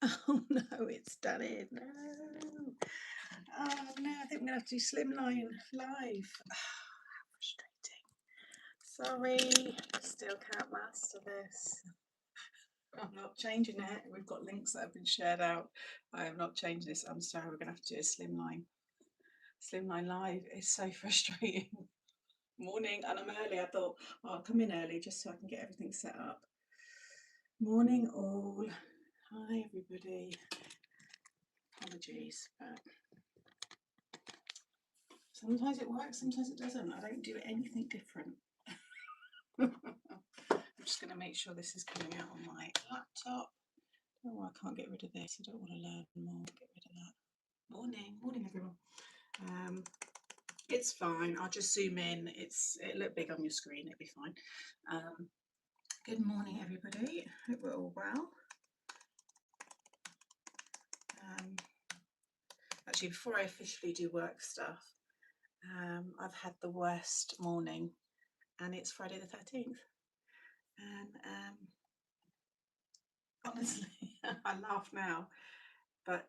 Oh no, it's done it. No. Oh no, I think we're gonna have to do Slimline live. How frustrating. Sorry, still can't master this. I'm not changing it. We've got links that have been shared out. I am not changing this. I'm sorry, we're gonna have to do a Slimline. Slimline live is so frustrating. Morning, and I'm early. I thought, oh, I'll come in early just so I can get everything set up. Morning all. Hi everybody. Apologies, but sometimes it works, sometimes it doesn't. I don't do anything different. I'm just going to make sure this is coming out on my laptop. Oh, I can't get rid of this. I don't want to learn more. Get rid of that. Morning everyone. It's fine. I'll just zoom in. It'll look big on your screen. It'll be fine. Good morning everybody. Hope we're all well. Actually, before I officially do work stuff, I've had the worst morning, and it's Friday the 13th. And honestly, I laugh now, but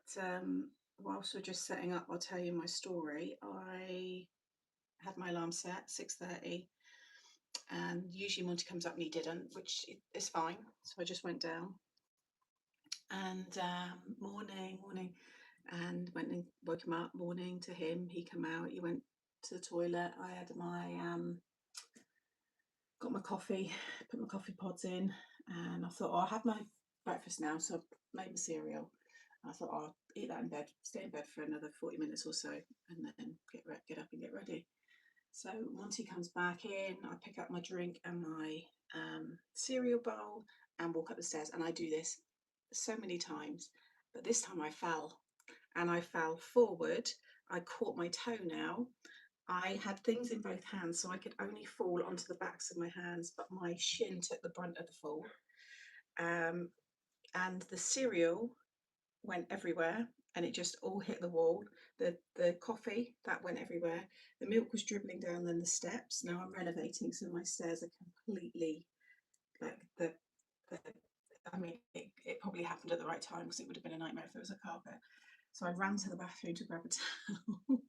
whilst we're just setting up, I'll tell you my story. I had my alarm set 6:30, and usually Monty comes up and he didn't, which is fine. So I just went down, and morning, and went and woke him up. Morning to him. He came out. He went to the toilet. I had my got my coffee, put my coffee pods in, and I thought, oh, I'll have my breakfast now. So I made my cereal. I thought, I'll eat that in bed, stay in bed for another 40 minutes or so, and then get up and get ready. So Monty comes back in, I pick up my drink and my cereal bowl and walk up the stairs. And I do this so many times, but this time I fell, and I fell forward. I caught my toenail. I had things in both hands, so I could only fall onto the backs of my hands, but my shin took the brunt of the fall. And the cereal went everywhere, and it just all hit the wall. The coffee, that went everywhere. The milk was dribbling down then the steps. Now I'm renovating, so my stairs are completely like I mean, it probably happened at the right time, because it would have been a nightmare if there was a carpet. So I ran to the bathroom to grab a towel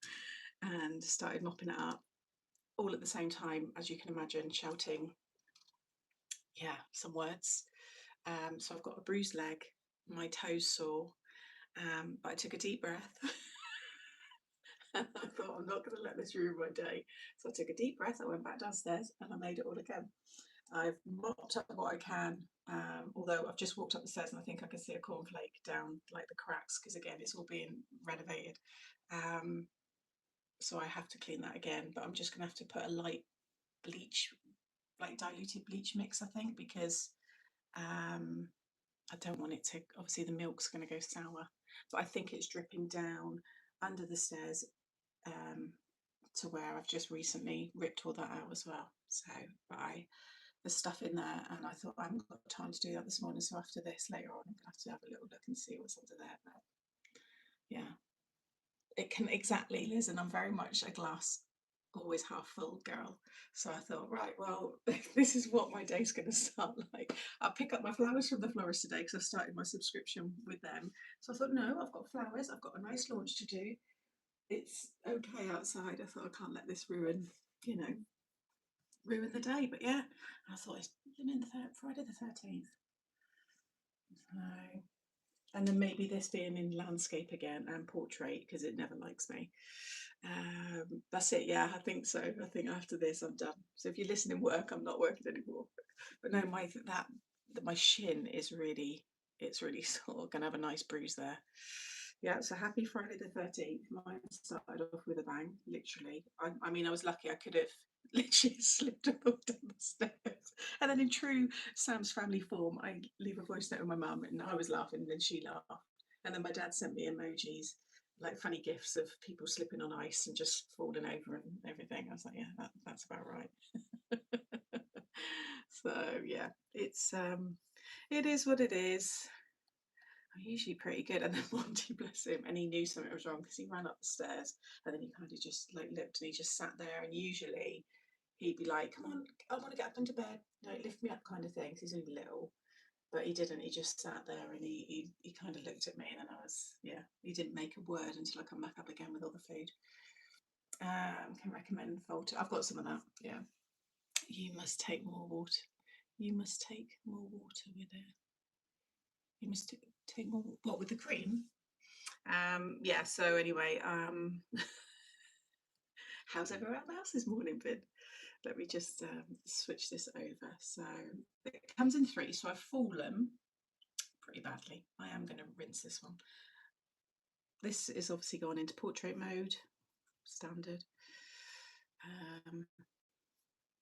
and started mopping it up, all at the same time, as you can imagine, shouting, yeah, some words. So I've got a bruised leg, my toes sore, but I took a deep breath. And I thought, I'm not going to let this ruin my day. So I took a deep breath, I went back downstairs, and I made it all again. I've mopped up what I can, although I've just walked up the stairs and I think I can see a cornflake down like the cracks, because again, it's all being renovated. So I have to clean that again, but I'm just going to have to put a light bleach, like diluted bleach mix, I think, because I don't want it to, obviously the milk's going to go sour, but I think it's dripping down under the stairs to where I've just recently ripped all that out as well. So there's stuff in there, and I thought I haven't got time to do that this morning, so after this later on I'm going to have to have a little look and see what's under there. But yeah, it can, exactly, Liz, and I'm very much a glass always half full girl. So I thought, right, well, this is what my day's going to start like. I'll pick up my flowers from the florist today, because I've started my subscription with them. So I thought, no, I've got flowers, I've got a nice launch to do. It's okay outside. I thought, I can't let this ruin the day. But yeah, I thought it's Friday the 13th. So, and then maybe this being in landscape again and portrait, because it never likes me. That's it. Yeah, I think so. I think after this I'm done. So if you're listening work, I'm not working anymore. But no, my shin is really, it's really sore. Gonna have a nice bruise there. Yeah, so happy Friday the 13th. Mine started off with a bang, literally. I mean, I was lucky. I could have literally slipped down the stairs. And then in true Sam's family form, I leave a voice note with my mum, and I was laughing, and then she laughed. And then my dad sent me emojis, like funny gifs of people slipping on ice and just falling over and everything. I was like, yeah, that's about right. So yeah, it is what it is. I'm usually pretty good. And then Monty, bless him, and he knew something was wrong, because he ran up the stairs, and then he kind of just like looked, and he just sat there. And usually he'd be like, come on, I want to get up into bed, lift me up, kind of thing, because he's only little. But he didn't. He just sat there, and he kind of looked looked at me, and then yeah, he didn't make a word until I come back up again with all the food. Can recommend Volta. I've got some of that. Yeah. You must take more water. You must take more water with it. You must take more. What, with the cream? Yeah. So anyway, how's everyone else this morning been? Let me just switch this over. So it comes in 3. So I've fallen pretty badly. I am going to rinse this one. This is obviously gone into portrait mode, standard.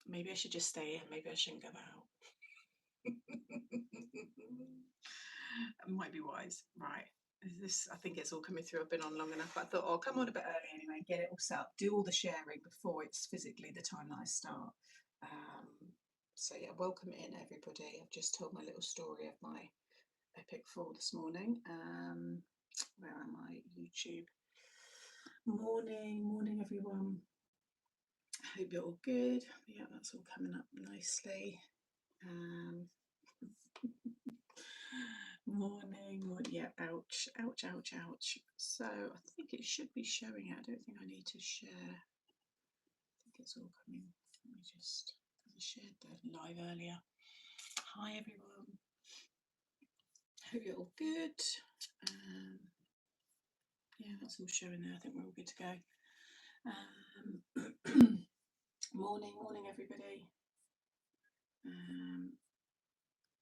Maybe I should just stay in. Maybe I shouldn't go out. It might be wise. Right. I think it's all coming through. I've been on long enough. I thought, I'll come on a bit early anyway, get it all set up, do all the sharing before it's physically the time that I start. So yeah, welcome in everybody. I've just told my little story of my epic fall this morning. Where am I? YouTube. Morning everyone. I hope you're all good. Yeah, that's all coming up nicely. Morning. Yeah, ouch. So I think it should be showing. I don't think I need to share. I think it's all coming. Let me just, I shared the live earlier. Hi everyone. Hope you're all good. Yeah, that's all showing there. I think we're all good to go. Morning everybody.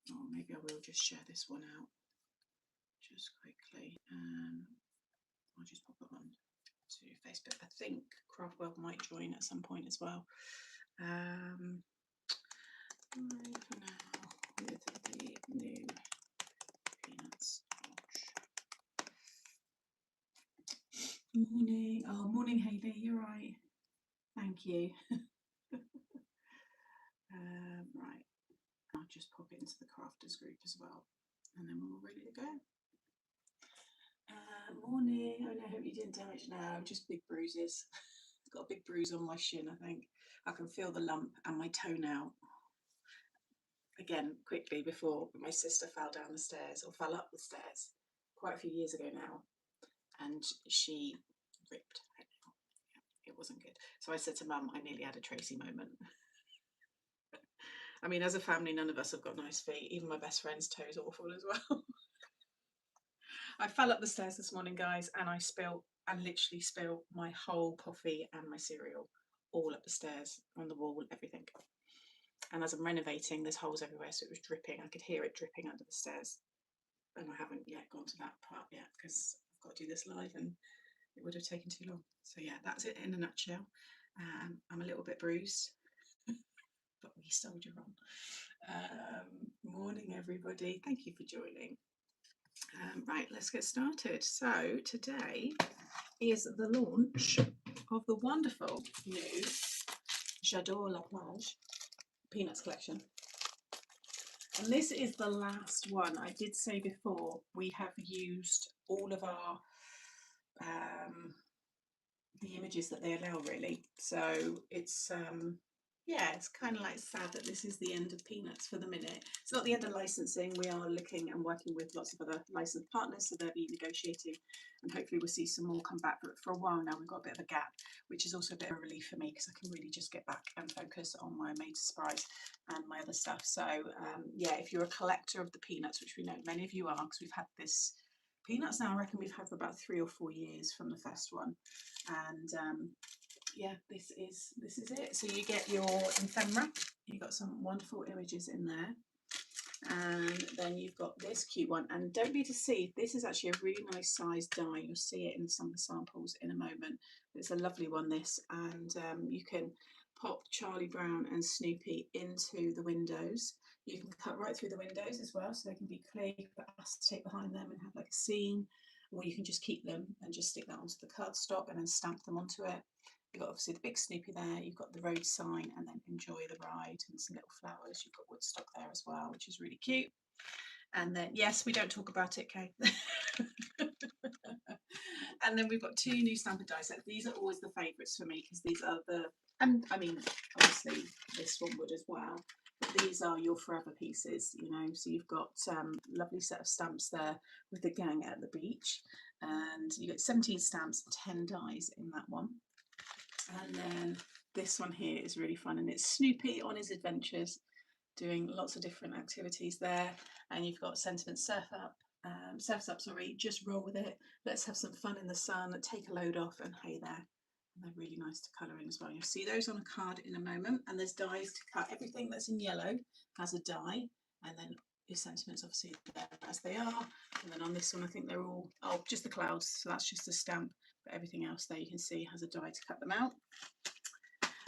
Oh, maybe I will just share this one out just quickly. I'll just pop it on to Facebook. I think Craftwell might join at some point as well. Right for now with the new peanuts. Morning. Oh, morning, Hayley. You're right. Thank you. Right. I'll just pop it into the crafters group as well, and then we're all ready to go. Morning. Oh no, I hope you didn't damage. No, just big bruises. I've got a big bruise on my shin, I think. I can feel the lump and my toenail. Again, quickly, before my sister fell down the stairs, or fell up the stairs, quite a few years ago now, and she ripped her nail. It wasn't good. So I said to Mum, I nearly had a Tracy moment. I mean, as a family, none of us have got nice feet. Even my best friend's toe's awful as well. I fell up the stairs this morning, guys, and I literally spilled my whole coffee and my cereal all up the stairs, on the wall, everything. And as I'm renovating, there's holes everywhere, so it was dripping. I could hear it dripping under the stairs. And I haven't yet gone to that part yet because I've got to do this live and it would have taken too long. So yeah, that's it in a nutshell. I'm a little bit bruised, but we soldier on. Morning, everybody. Thank you for joining. Right, let's get started. So today is the launch of the wonderful new J'adore la Plage Peanuts collection. And this is the last one. I did say before, we have used all of our the images that they allow, really. So it's yeah, it's kind of like sad that this is the end of Peanuts for the minute. It's not the end of licensing. We are looking and working with lots of other licensed partners, so they'll be negotiating, and hopefully we'll see some more come back. But for a while now, we've got a bit of a gap, which is also a bit of a relief for me because I can really just get back and focus on my Made to Surprise and my other stuff. So yeah, if you're a collector of the Peanuts, which we know many of you are, because we've had this Peanuts now, I reckon we've had for about 3 or 4 years from the first one, and yeah, this is it. So you get your ephemera, you've got some wonderful images in there, and then you've got this cute one. And don't be deceived, this is actually a really nice size die. You'll see it in some of the samples in a moment. It's a lovely one, this, and you can pop Charlie Brown and Snoopy into the windows. You can cut right through the windows as well, so they can be clear. You can put acetate behind them and have like a scene, or you can just keep them and just stick that onto the cardstock and then stamp them onto it. You've got obviously the big Snoopy there, you've got the road sign, and then enjoy the ride and some little flowers. You've got Woodstock there as well, which is really cute. And then, yes, we don't talk about it, Kay. And then we've got 2 new Stampin' die sets. These are always the favourites for me because these are the, and I mean, obviously this one would as well. these are your forever pieces, you know. So you've got lovely set of stamps there with the gang at the beach, and you get 17 stamps, 10 dies in that one. And then this one here is really fun, and it's Snoopy on his adventures, doing lots of different activities there. And you've got sentiment surf's up, sorry, just roll with it, let's have some fun in the sun, take a load off, and hey there. And they're really nice to colour in as well. You'll see those on a card in a moment, and there's dies to cut. Everything that's in yellow has a die, and then your sentiments obviously there as they are. And then on this one, I think they're all, oh, just the clouds, so that's just a stamp, but everything else there you can see has a die to cut them out.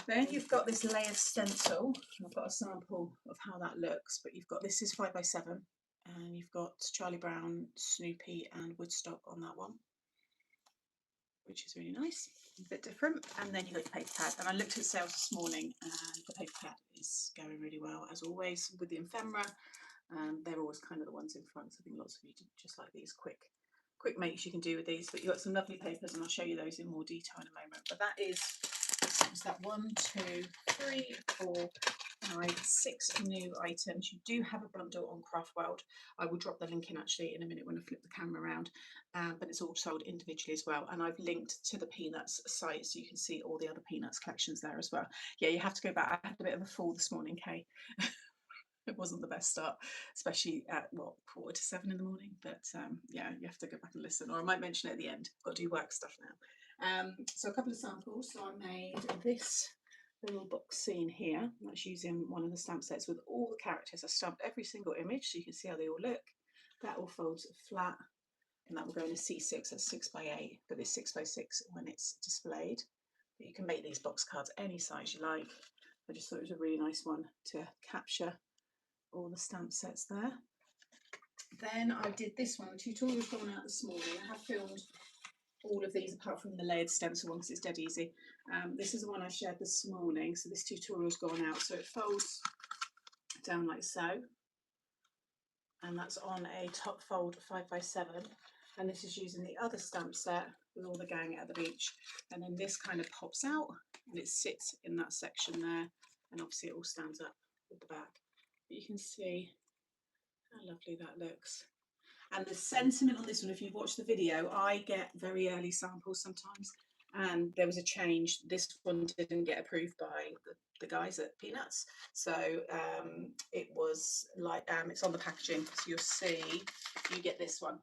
Then you've got this layered stencil. I've got a sample of how that looks, but you've got, this is 5x7, and you've got Charlie Brown, Snoopy and Woodstock on that one, which is really nice, a bit different. And then you've got your paper pad, and I looked at sales this morning, and the paper pad is going really well as always with the ephemera. They're always kind of the ones in front, so I think lots of you just like these quick makes you can do with these. But you've got some lovely papers, and I'll show you those in more detail in a moment. But that is that 1, 2, 3, 4, 5, 6 new items. You do have a bundle on Craft World. I will drop the link in actually in a minute when I flip the camera around, but it's all sold individually as well. And I've linked to the Peanuts site so you can see all the other Peanuts collections there as well. Yeah, you have to go back. I had a bit of a fall this morning, Kay. It wasn't the best start, especially at what, 6:45 in the morning. But yeah, you have to go back and listen, or I might mention it at the end. I've got to do work stuff now. So a couple of samples. So I made this little box scene here. That's using one of the stamp sets with all the characters. I stamped every single image so you can see how they all look. That all folds flat, and that will go in a C6 at 6x8, but it's 6x6 when it's displayed. But you can make these box cards any size you like. I just thought it was a really nice one to capture all the stamp sets there. Then I did this one. The tutorial's gone out this morning. I have filmed all of these apart from the layered stencil one because it's dead easy. This is the one I shared this morning, so this tutorial's gone out. So it folds down like so, and that's on a top fold 5x7, and this is using the other stamp set with all the gang at the beach, and then this kind of pops out and it sits in that section there, and obviously it all stands up with the back. But you can see how lovely that looks. And the sentiment on this one, if you've watched the video, I get very early samples sometimes, and there was a change. This one didn't get approved by the guys at Peanuts, so it was like, it's on the packaging, so you'll see you get this one,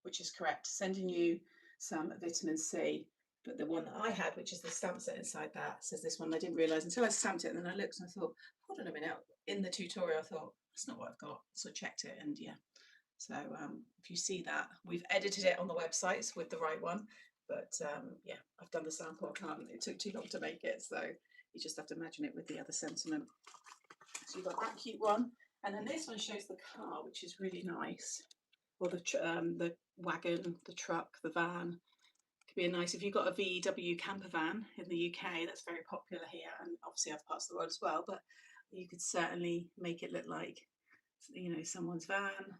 which is correct, sending you some vitamin C. But the one that I had, which is the stamp set inside that, says this one. I didn't realise until I stamped it, and then I looked and I thought, hold on a minute, in the tutorial I thought, that's not what I've got, so I checked it, and yeah. So if you see that, we've edited it on the websites with the right one, but yeah, I've done the sample. I can't, it took too long to make it, so you just have to imagine it with the other sentiment. So you've got that cute one, and then this one shows the car, which is really nice, or the wagon, the truck, the van. Could be a nice, if you've got a VW camper van in the UK, that's very popular here, and obviously other parts of the world as well, but you could certainly make it look like, you know, someone's van.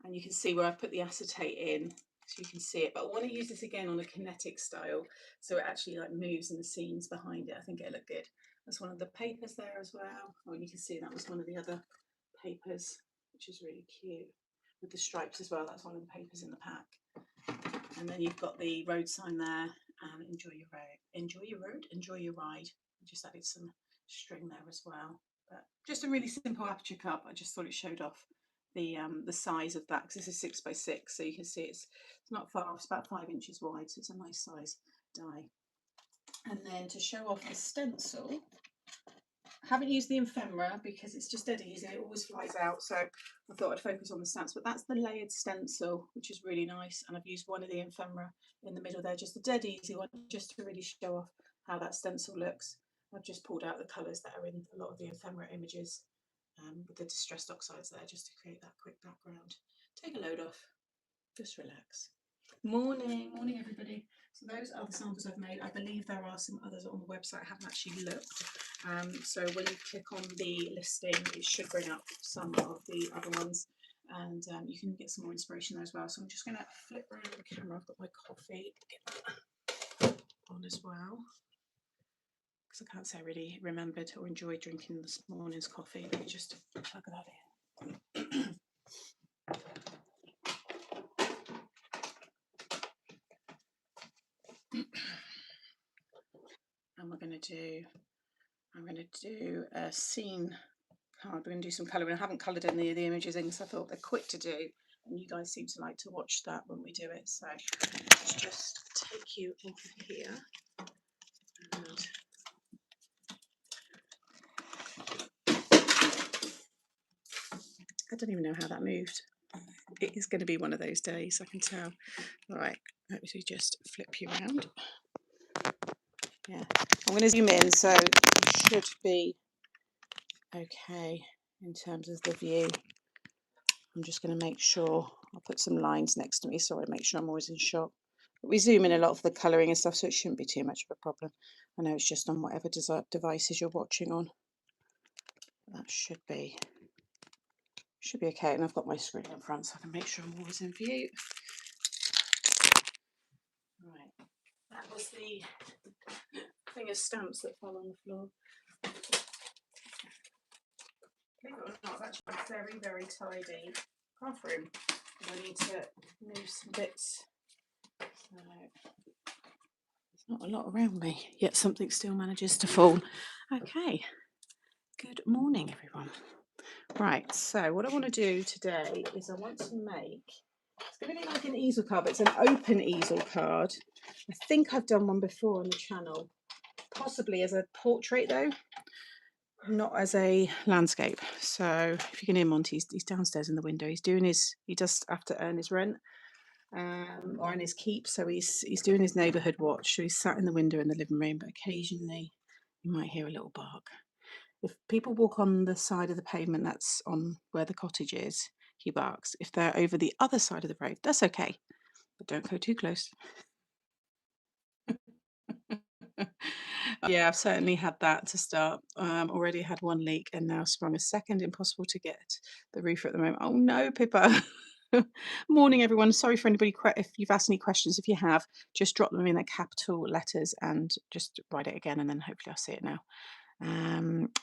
And you can see where I've put the acetate in, so you can see it. But I want to use this again on a kinetic style, so it actually like moves in the scenes behind it. I think it'll look good. That's one of the papers there as well. Oh, and you can see that was one of the other papers, which is really cute, with the stripes as well. That's one of the papers in the pack. And then you've got the road sign there, and enjoy your road, enjoy your road, enjoy your ride. I just added some string there as well. But just a really simple aperture cup. I just thought it showed off the size of that, because this is 6x6, so you can see it's not far off. It's about 5 inches wide, so it's a nice size die. And then to show off the stencil, I haven't used the ephemera because it's just dead easy, it always flies out, so I thought I'd focus on the stamps. But that's the layered stencil, which is really nice, and I've used one of the ephemera in the middle there, just a dead easy one, just to really show off how that stencil looks. I've just pulled out the colours that are in a lot of the ephemera images, with the distressed oxides there, just to create that quick background. Take a load off, just relax. Morning everybody. So those are the samples I've made. I believe there are some others on the website. I haven't actually looked. So when you click on the listing, it should bring up some of the other ones, and you can get some more inspiration there as well. So I'm just going to flip around the camera. I've got my coffee, get that on as well, because I can't say I really remembered or enjoyed drinking this morning's coffee. Let me just plug that in. And I'm going to do a scene card. We're going to do some colouring. I haven't coloured any of the images in because I thought they're quick to do, and you guys seem to like to watch that when we do it. So let's just take you off of here. And I don't even know how that moved. It is going to be one of those days, I can tell. All right, let me just flip you around. Yeah, I'm going to zoom in, so it should be okay in terms of the view. I'm just going to make sure, I'll put some lines next to me so I make sure I'm always in shot. But we zoom in a lot for the colouring and stuff, so it shouldn't be too much of a problem. I know it's just on whatever devices you're watching on. That should be okay. And I've got my screen in front so I can make sure I'm always in view. Right, that was the thing of stamps that fell on the floor. Believe it or not, that's actually a very, very tidy craft room. I need to move some bits. So there's not a lot around me, yet something still manages to fall. Okay, good morning, everyone. Right, so what I want to do today is I want to make, it's going to be like an easel card, but it's an open easel card. I think I've done one before on the channel, possibly as a portrait though, not as a landscape. So if you can hear Monty, he's downstairs in the window. He does have to earn his rent or earn his keep. So he's doing his neighbourhood watch. So he's sat in the window in the living room, but occasionally you might hear a little bark. If people walk on the side of the pavement that's on where the cottage is, he barks. If they're over the other side of the road, that's okay, but don't go too close. Yeah, I've certainly had that to start. Already had one leak and now sprung a second. Impossible to get the roof at the moment. Oh no, Pippa. Morning, everyone. Sorry for anybody if you've asked any questions. If you have, just drop them in capital letters and just write it again, and then hopefully I'll see it now.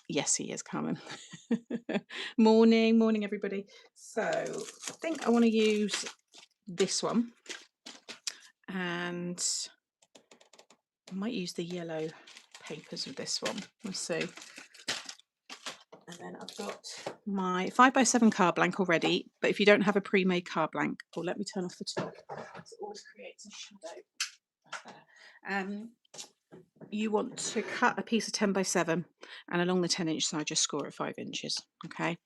Yes, he is, Carmen. Morning, everybody. So I think I want to use this one, and I might use the yellow papers with this one. We'll see. And then I've got my 5x7 card blank already, but if you don't have a pre-made card blank, let me turn off the top. It always creates a shadow. That's better. You want to cut a piece of 10x7, and along the 10-inch side just score it 5 inches. Okay,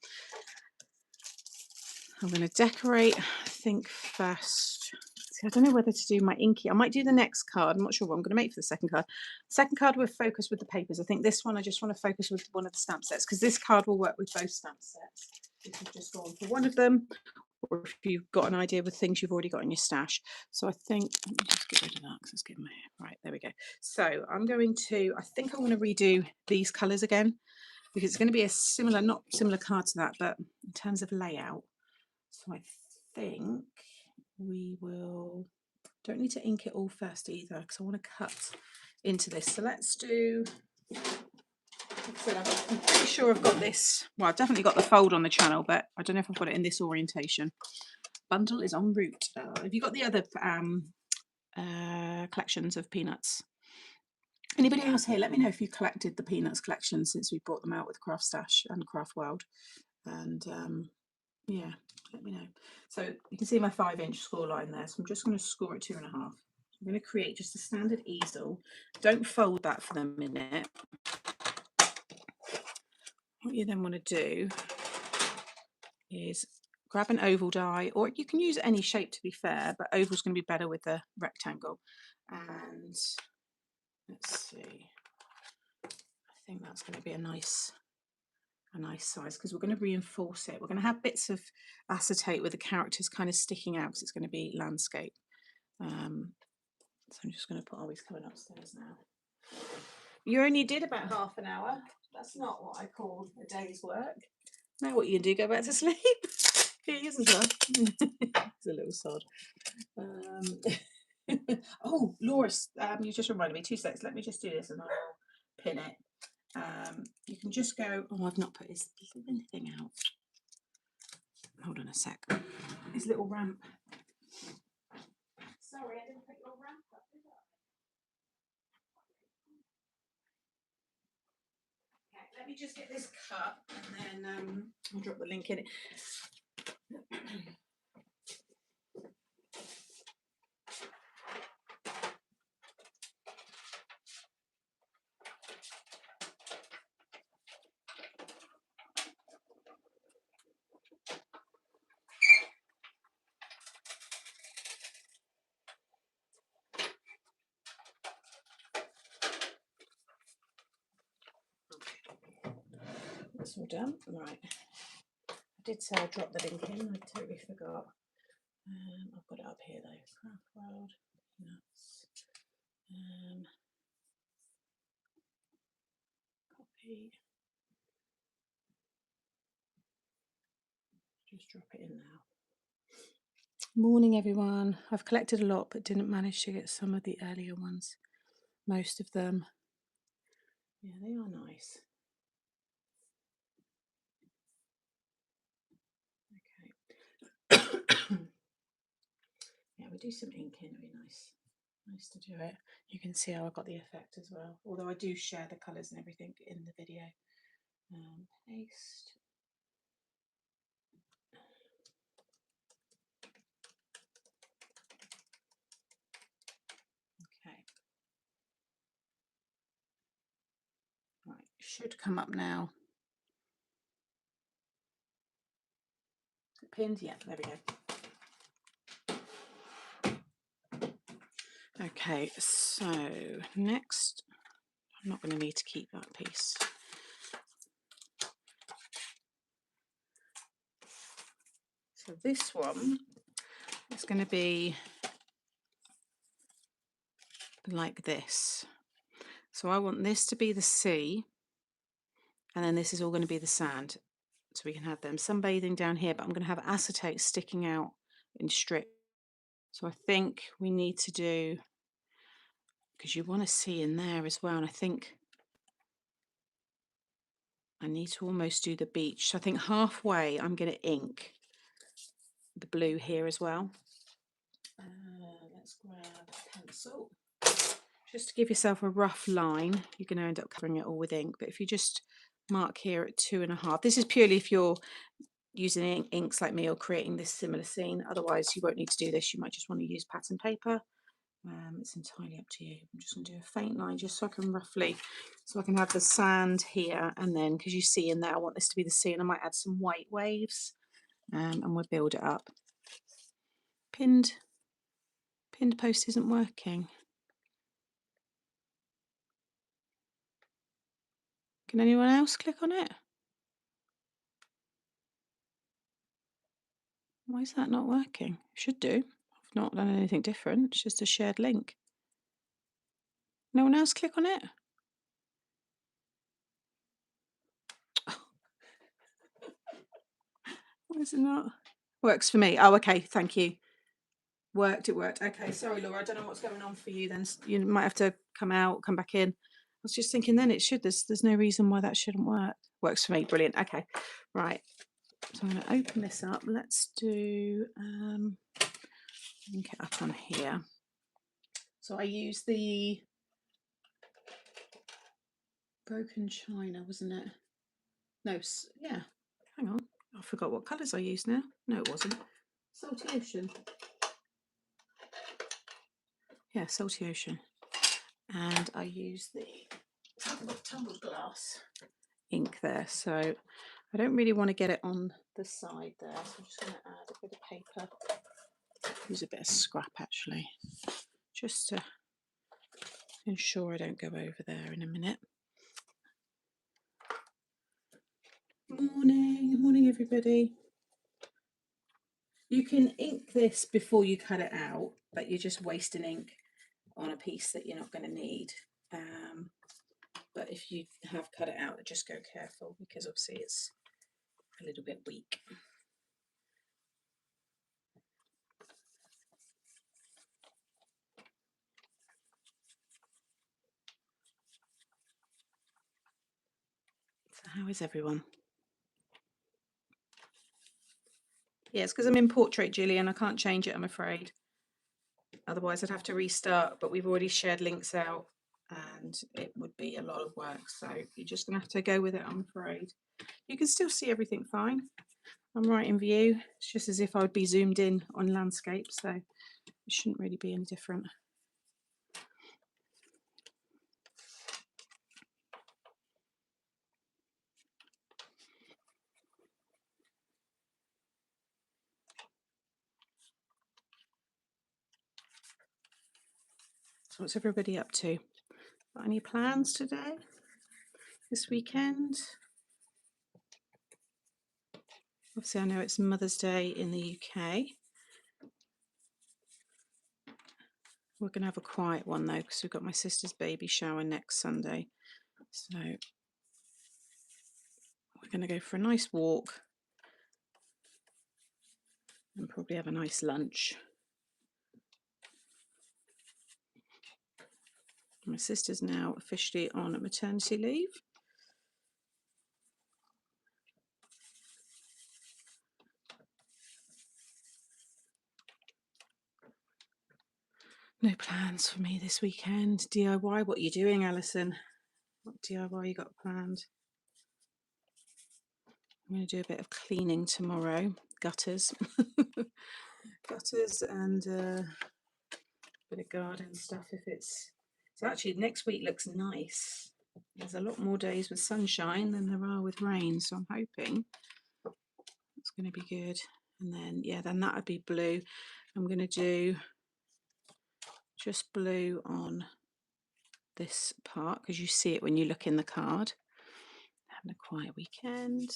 I'm going to decorate. I think first, see, I don't know whether to do my inky. I might do the next card. I'm not sure what I'm going to make for the second card. Second card will focus with the papers. I think this one I just want to focus with one of the stamp sets, because this card will work with both stamp sets if you've just gone for one of them, or if you've got an idea with things you've already got in your stash. So I think, let me just get rid of that because it's getting my hair. Right, there we go. So I'm going to, I think I want to redo these colours again, because it's going to be a similar, not similar card to that, but in terms of layout. So I think we will, don't need to ink it all first either, because I want to cut into this. So let's do, I'm pretty sure I've got this, well, I've definitely got the fold on the channel, but I don't know if I've got it in this orientation. Bundle is en route. Have you got the other collections of peanuts? Anybody else here? Let me know if you collected the peanuts collection since we brought them out with Craft Stash and Craft World. And yeah, let me know. So you can see my 5-inch score line there. So I'm just going to score it 2.5. I'm going to create just a standard easel. Don't fold that for the minute. What you then want to do is grab an oval die, or you can use any shape to be fair, but oval's going to be better with the rectangle. And let's see, I think that's going to be a nice size, because we're going to reinforce it. We're going to have bits of acetate with the characters kind of sticking out because it's going to be landscape. So I'm just going to put, he's coming upstairs now. You only did about half an hour. That's not what I call a day's work. Now what you can do, go back to sleep. He is as well. It's a little sod. Oh, Laura, you just reminded me, 2 seconds. Let me just do this and I'll pin it. You can just go, oh, I've not put his little thing out. Hold on a sec. His little ramp. Sorry, I didn't put your ramp up, did I? Okay, let me just get this cut and then I'll drop the link in it. That's all done. Right. I did say I'd drop the link in. I totally forgot. I've got it up here though. Craft World. Nuts. Copy. Just drop it in now. Morning everyone. I've collected a lot but didn't manage to get some of the earlier ones. Most of them. Yeah, they are nice. Okay. Yeah, we do some ink in, it'd be nice. Nice to do it. You can see how I got the effect as well. Although I do share the colours and everything in the video. Paste. Okay. Right, should come up now. Pinned, yeah, there we go. Okay, so next, I'm not going to need to keep that piece. So this one is going to be like this. So I want this to be the sea, and then this is all going to be the sand. So we can have them sunbathing down here, but I'm going to have acetate sticking out in strips. So I think we need to do, because you want to see in there as well, and I think I need to almost do the beach. So I think halfway I'm going to ink the blue here as well. Let's grab a pencil. Just to give yourself a rough line, you're going to end up covering it all with ink, but if you just mark here at 2.5, this is purely if you're using inks like me or creating this similar scene. Otherwise you won't need to do this. You might just want to use pattern paper. It's entirely up to you. I'm just going to do a faint line just so I can roughly, so I can have the sand here, and then because you see in there I want this to be the sea, and I might add some white waves, and we'll build it up. Pinned post isn't working. Can anyone else click on it? Why is that not working? It should do. I've not done anything different. It's just a shared link. No one else click on it? Why is it not? Works for me. Oh, okay. Thank you. Worked. It worked. Okay. Sorry, Laura. I don't know what's going on for you. Then you might have to come out, come back in. I was just thinking. Then it should. There's no reason why that shouldn't work. Works for me. Brilliant. Okay. Right. So I'm going to open this up. Let's do. Link it up on here. So I use the broken china, wasn't it? No. Yeah. Hang on. I forgot what colours I used now. No, it wasn't. Salty Ocean. Yeah, Salty Ocean. And I use the tumbled glass ink there. So I don't really want to get it on the side there. So I'm just going to add a bit of paper. Use a bit of scrap actually, just to ensure I don't go over there in a minute. Morning everybody. You can ink this before you cut it out, but you're just wasting ink on a piece that you're not going to need. But if you have cut it out, just go careful because obviously it's a little bit weak. How is everyone? Yeah, it's because I'm in portrait, Gillian. I can't change it, I'm afraid. Otherwise, I'd have to restart, but we've already shared links out and it would be a lot of work. So you're just going to have to go with it, I'm afraid. You can still see everything fine. I'm right in view. It's just as if I would be zoomed in on landscape, so it shouldn't really be any different. So what's everybody up to? Got any plans today? This weekend? Obviously, I know it's Mother's Day in the UK. We're going to have a quiet one though, because we've got my sister's baby shower next Sunday. So we're going to go for a nice walk and probably have a nice lunch. My sister's now officially on maternity leave. No plans for me this weekend. DIY, what are you doing, Alison? What DIY you got planned? I'm going to do a bit of cleaning tomorrow. Gutters. Gutters and a bit of garden stuff if it's... So actually next week looks nice. There's a lot more days with sunshine than there are with rain, so I'm hoping it's going to be good. And then, yeah, then that would be blue. I'm going to do just blue on this part because you see it when you look in the card. Having a quiet weekend.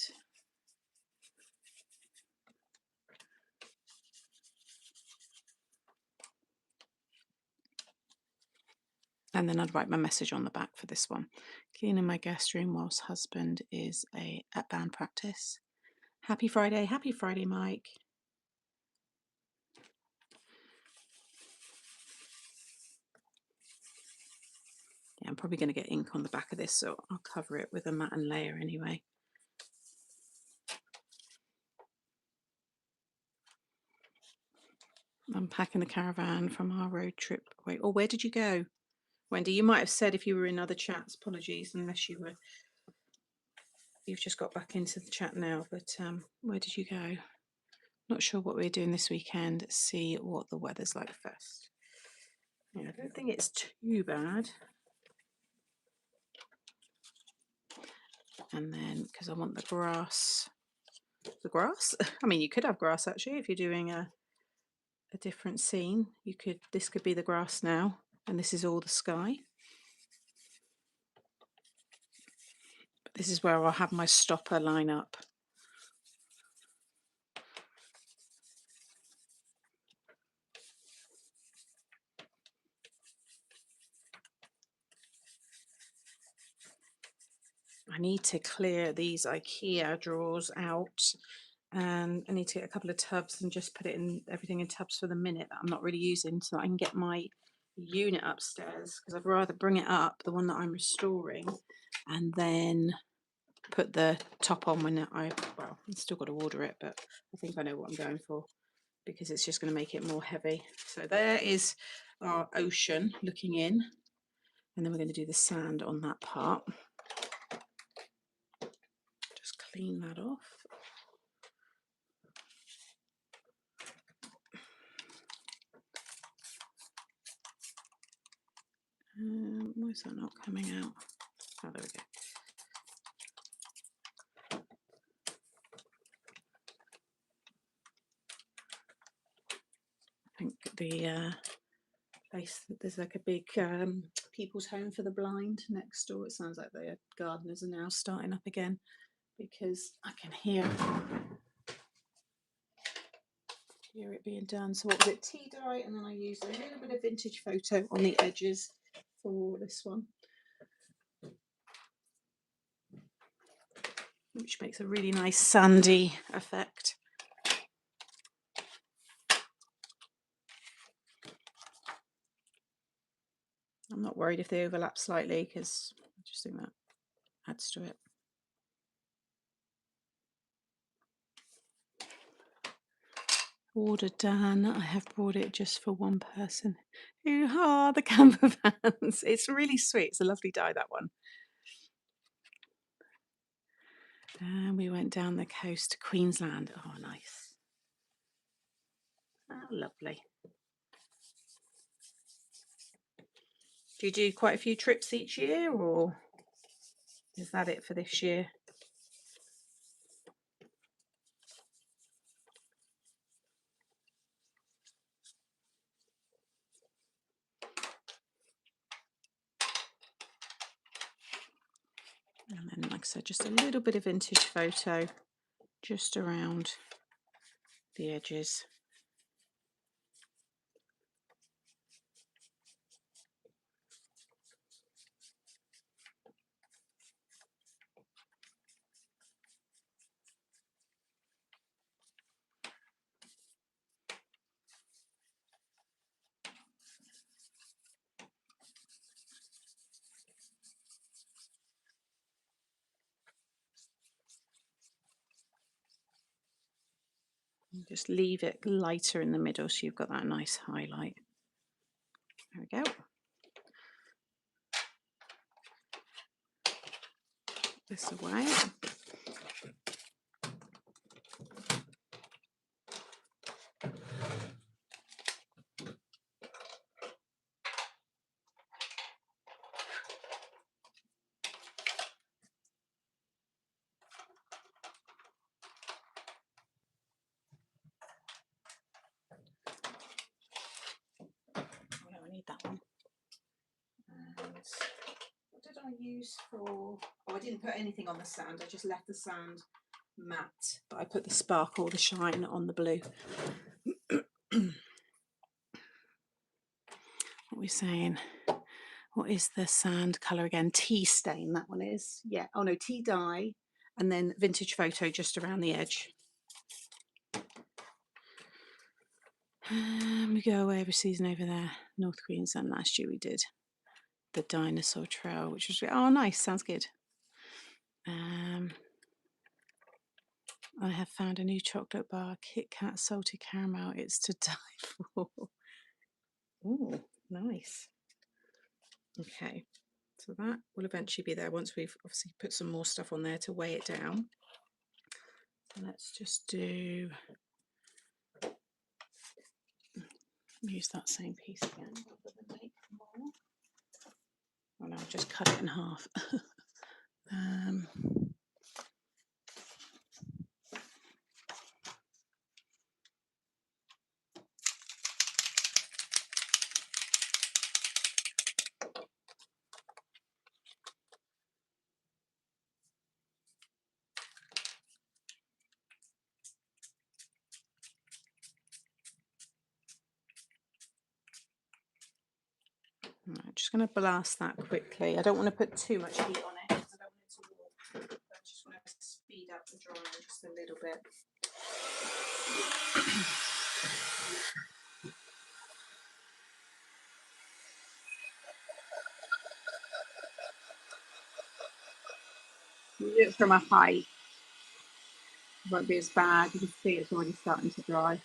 And then I'd write my message on the back for this one. Cleaning my guest room whilst husband is at band practice. Happy Friday, Mike. Yeah, I'm probably going to get ink on the back of this, so I'll cover it with a matte and layer anyway. I'm packing the caravan from our road trip. Wait, oh, where did you go? Wendy, you might have said if you were in other chats, apologies, unless you were, you've just got back into the chat now, but where did you go? Not sure what we're doing this weekend. Let's see what the weather's like first. Yeah, I don't think it's too bad. And then, because I want the grass. The grass? I mean, you could have grass actually if you're doing a different scene. You could, this could be the grass now, and this is all the sky. But this is where I'll have my stopper line up. I need to clear these IKEA drawers out, and I need to get a couple of tubs and just put it in everything in tubs for the minute that I'm not really using, so that I can get my unit upstairs, because I'd rather bring it up, the one that I'm restoring, and then put the top on when I've still got to order it, but I think I know what I'm going for, because it's just going to make it more heavy. So there is our ocean looking in, and then we're going to do the sand on that part. Just clean that off. Why is that not coming out? Oh, there we go. I think the place, there's like a big people's home for the blind next door. It sounds like the gardeners are now starting up again, because I can hear it being done. So what was it, tea dye, and then I used a little bit of vintage photo on the edges for this one, which makes a really nice sandy effect. I'm not worried if they overlap slightly, because I just think that adds to it. Order done. I have brought it just for one person. Hoo-ha, the camper vans. It's really sweet. It's a lovely dye, that one. And we went down the coast to Queensland. Oh, nice. Oh, lovely. Do you do quite a few trips each year, or is that it for this year? And then, like I said, just a little bit of vintage photo just around the edges. And just leave it lighter in the middle so you've got that nice highlight. There we go. This away. I need that one. And what did I use for? Oh, I didn't put anything on the sand. I just left the sand matte, but I put the sparkle, the shine on the blue. What are we saying? What is the sand colour again? Tea stain, that one is. Yeah. Oh no, tea dye, and then vintage photo just around the edge. We go away every season over there, North Queensland. Last year we did the dinosaur trail, which was nice. Sounds good. I have found a new chocolate bar, Kit Kat salted caramel. It's to die for. Oh, nice. Okay, so that will eventually be there once we've obviously put some more stuff on there to weigh it down. Let's just use that same piece again rather than make more. Oh no, I'll just cut it in half. I'm just going to blast that quickly. I don't want to put too much heat on it. I don't want it to warp. I just want to speed up the drying just a little bit. You do it from a height. It won't be as bad. You can see it's already starting to dry.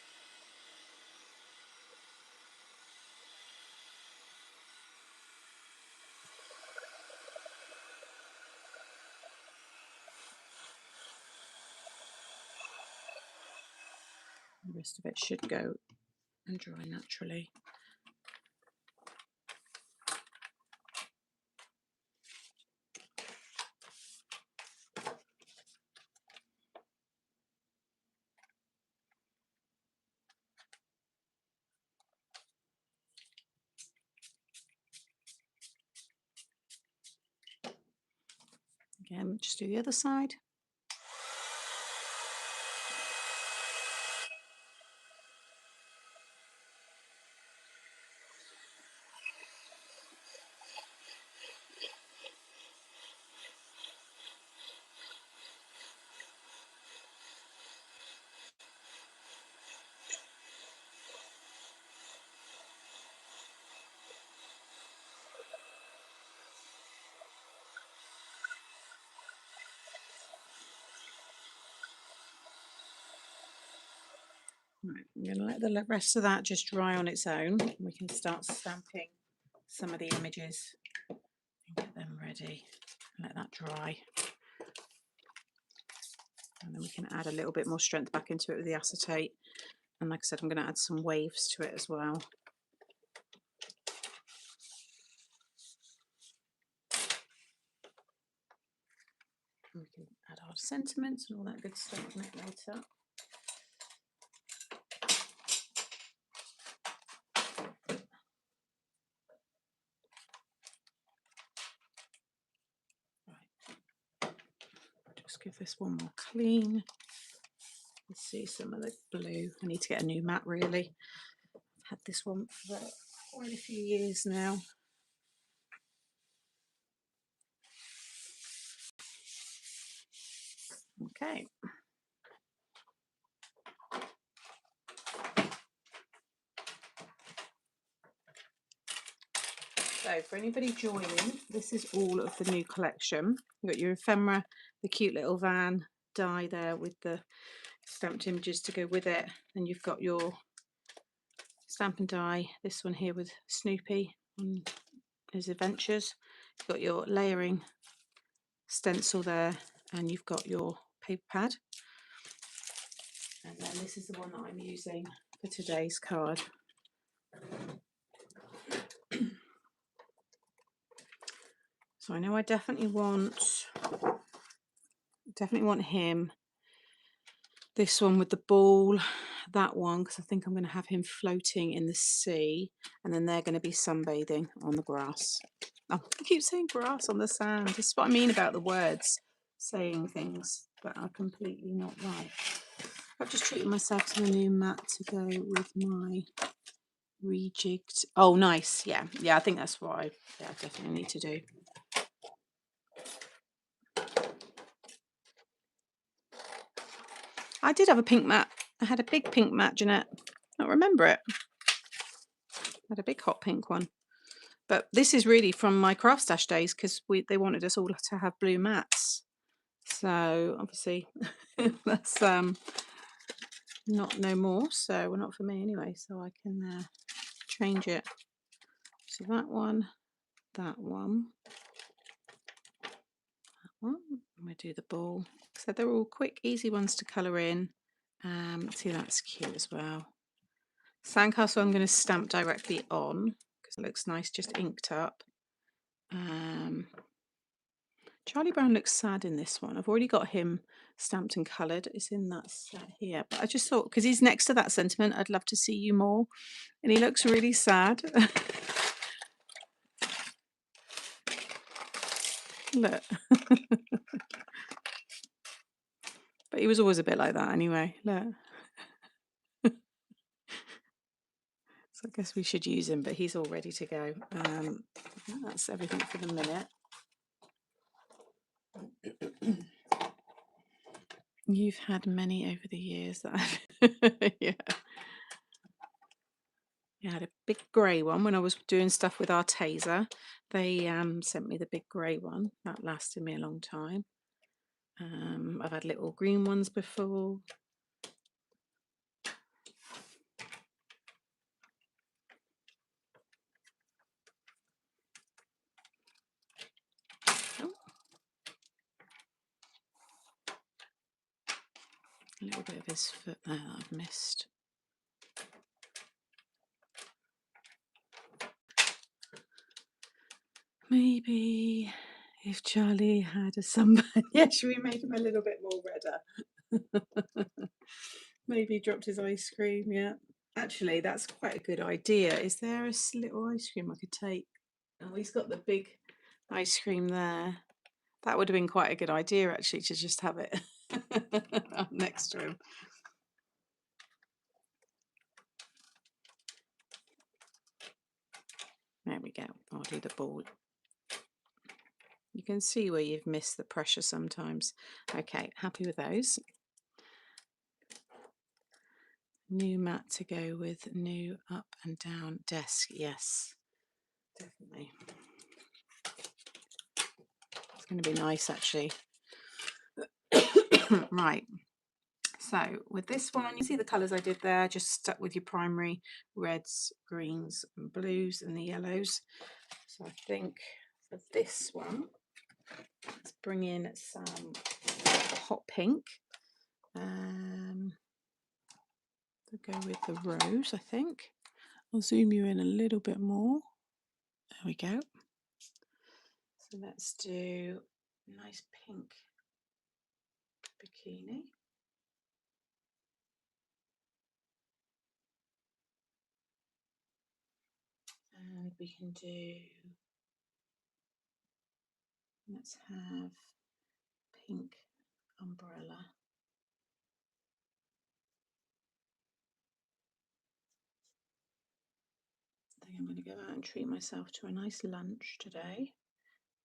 The rest of it should go and dry naturally. Again, just do the other side. Right, I'm going to let the rest of that just dry on its own. We can start stamping some of the images and get them ready. Let that dry. And then we can add a little bit more strength back into it with the acetate. And like I said, I'm going to add some waves to it as well. And we can add our sentiments and all that good stuff on it later. Right. Just give this one more clean. Let's see some of the blue. I need to get a new mat really. I've had this one for quite a few years now. Okay. So for anybody joining, this is all of the new collection. You've got your ephemera, the cute little van die there with the stamped images to go with it. And you've got your stamp and die, this one here with Snoopy on his adventures. You've got your layering stencil there, and you've got your paper pad. And then this is the one that I'm using for today's card. So I know I definitely want him. This one with the ball, that one, because I think I'm going to have him floating in the sea, and then they're going to be sunbathing on the grass. Oh, I keep saying grass on the sand. This is what I mean about the words, saying things that are completely not right. I've just treated myself to a new mat to go with my rejigged. Oh, nice. Yeah, I think that's what I definitely need to do. I did have a pink mat. I had a big pink mat, Jeanette. I don't remember it. I had a big hot pink one. But this is really from my craft stash days, because they wanted us all to have blue mats. So obviously that's no more. So well, not for me anyway. So I can change it. So that one, that one, that one. I'm going to do the ball. So they're all quick, easy ones to colour in. See, that's cute as well. Sandcastle I'm going to stamp directly on because it looks nice, just inked up. Charlie Brown looks sad in this one. I've already got him stamped and coloured. It's in that set here. But I just thought, because he's next to that sentiment, I'd love to see you more. And he looks really sad. Look. But he was always a bit like that anyway. Look. So I guess we should use him, but he's all ready to go. That's everything for the minute. You've had many over the years that I've yeah. I had a big grey one when I was doing stuff with Arteza. They sent me the big grey one. That lasted me a long time. I've had little green ones before. Oh. A little bit of his foot there that I've missed. Maybe if Charlie had a sunburn, yeah, should we make him a little bit more redder? Maybe he dropped his ice cream, yeah. Actually, that's quite a good idea. Is there a little ice cream I could take? Oh, he's got the big ice cream there. That would have been quite a good idea, actually, to just have it up next to him. There we go. I'll do the ball. You can see where you've missed the pressure sometimes. Okay, happy with those. New mat to go with new up and down desk. Yes, definitely. It's going to be nice, actually. Right. So with this one, you see the colours I did there, just stuck with your primary reds, greens and blues and the yellows. So I think for this one, let's bring in some hot pink. To go with the rose, I think. I'll zoom you in a little bit more. There we go. So let's do a nice pink bikini. And we can do, let's have pink umbrella. I think I'm going to go out and treat myself to a nice lunch today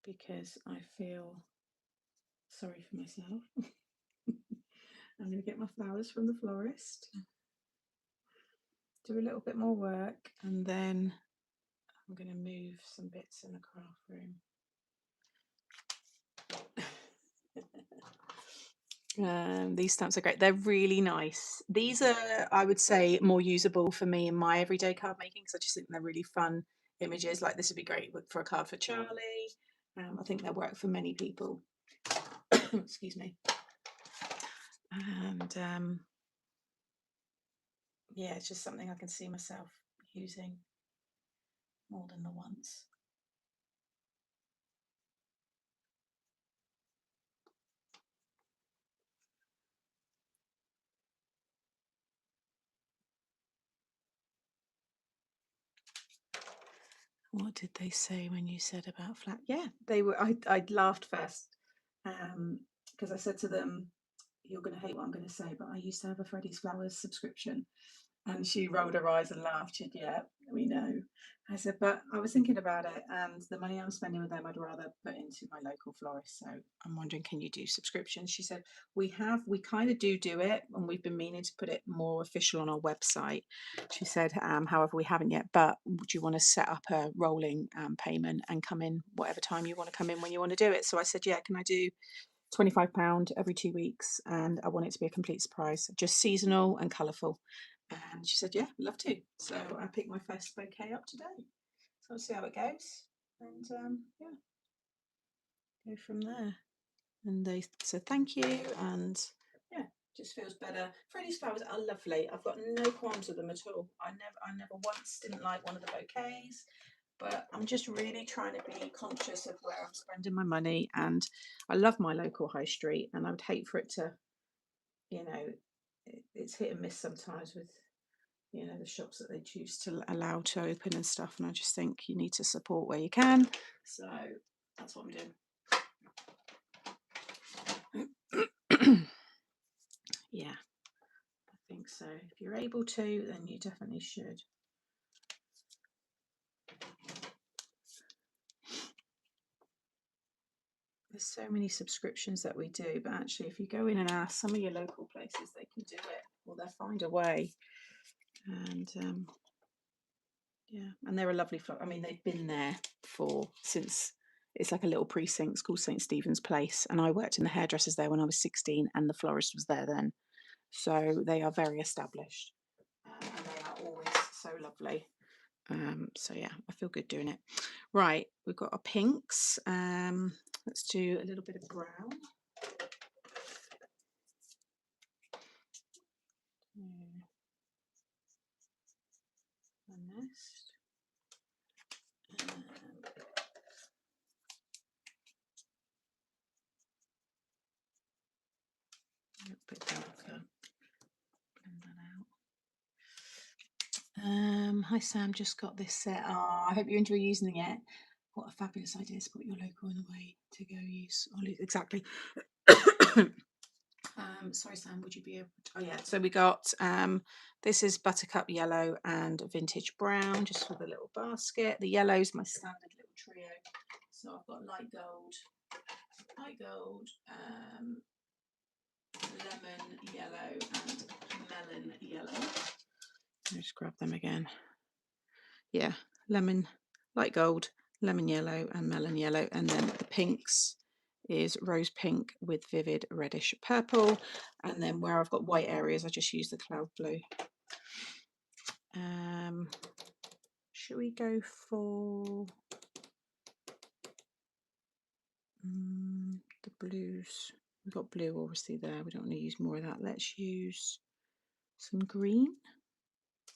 because I feel sorry for myself. I'm going to get my flowers from the florist, do a little bit more work, and then I'm going to move some bits in the craft room. These stamps are great. They're really nice. These are, I would say, more usable for me in my everyday card making because I just think they're really fun images. Like this would be great for a card for Charlie. I think they'll work for many people. Excuse me. And yeah, it's just something I can see myself using more than the once. What did they say when you said about flat? Yeah, they were. I laughed first because I said to them, "You're going to hate what I'm going to say, but I used to have a Freddie's Flowers subscription." And she rolled her eyes and laughed. She said, "Yeah, we know." I said, "But I was thinking about it, and the money I'm spending with them, I'd rather put into my local florist. So I'm wondering, can you do subscriptions?" She said, we kind of do it, and we've been meaning to put it more official on our website." She said, however, we haven't yet, but would you want to set up a rolling payment and come in whatever time you want to come in when you want to do it? So I said, yeah, can I do £25 every 2 weeks, and I want it to be a complete surprise, just seasonal and colourful. And she said, yeah, love to. So I picked my first bouquet up today. So we'll see how it goes. And yeah, go from there. And they said thank you, and yeah, just feels better. Freddie's flowers are lovely. I've got no qualms with them at all. I never once didn't like one of the bouquets, but I'm just really trying to be conscious of where I'm spending my money. And I love my local high street, and I would hate for it to, you know, it's hit and miss sometimes with, you know, the shops that they choose to allow to open and stuff. And I just think you need to support where you can. So that's what I'm doing. Yeah, I think so. If you're able to, then you definitely should. There's so many subscriptions that we do, but actually if you go in and ask some of your local places, they can do it, or they'll find a way. And yeah, and they're a lovely flock. I mean, they've been there since it's like a little precinct. It's called St. Stephen's Place, and I worked in the hairdressers there when I was 16, and the florist was there then. So they are very established, and they are always so lovely. So yeah, I feel good doing it. Right, we've got our pinks. Let's do a little bit of brown. The nest. A little bit darker. Blend that out. Hi Sam, just got this set. Oh, I hope you enjoy using it. What a fabulous idea to put your local in the way to go use. Exactly. Sorry Sam, would you be able to, oh yeah, so we got this is buttercup yellow and vintage brown, just for the little basket. The yellow's my standard little trio. So I've got light gold, lemon yellow and melon yellow. Let me just grab them again. Yeah, lemon, light gold, lemon yellow and melon yellow. And then the pinks is rose pink with vivid reddish purple, and then where I've got white areas I just use the cloud blue. Should we go for the blues? We've got blue obviously there, we don't want to use more of that. Let's use some green,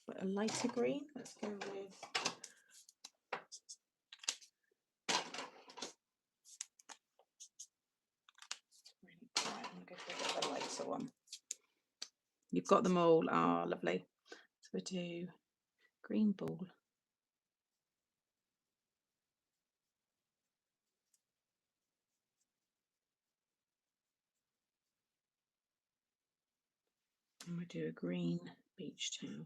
but a lighter green. Let's go with right, I'm going to go for the lighter one. You've got them all. Ah, lovely. So we do green ball. And we do a green beach towel.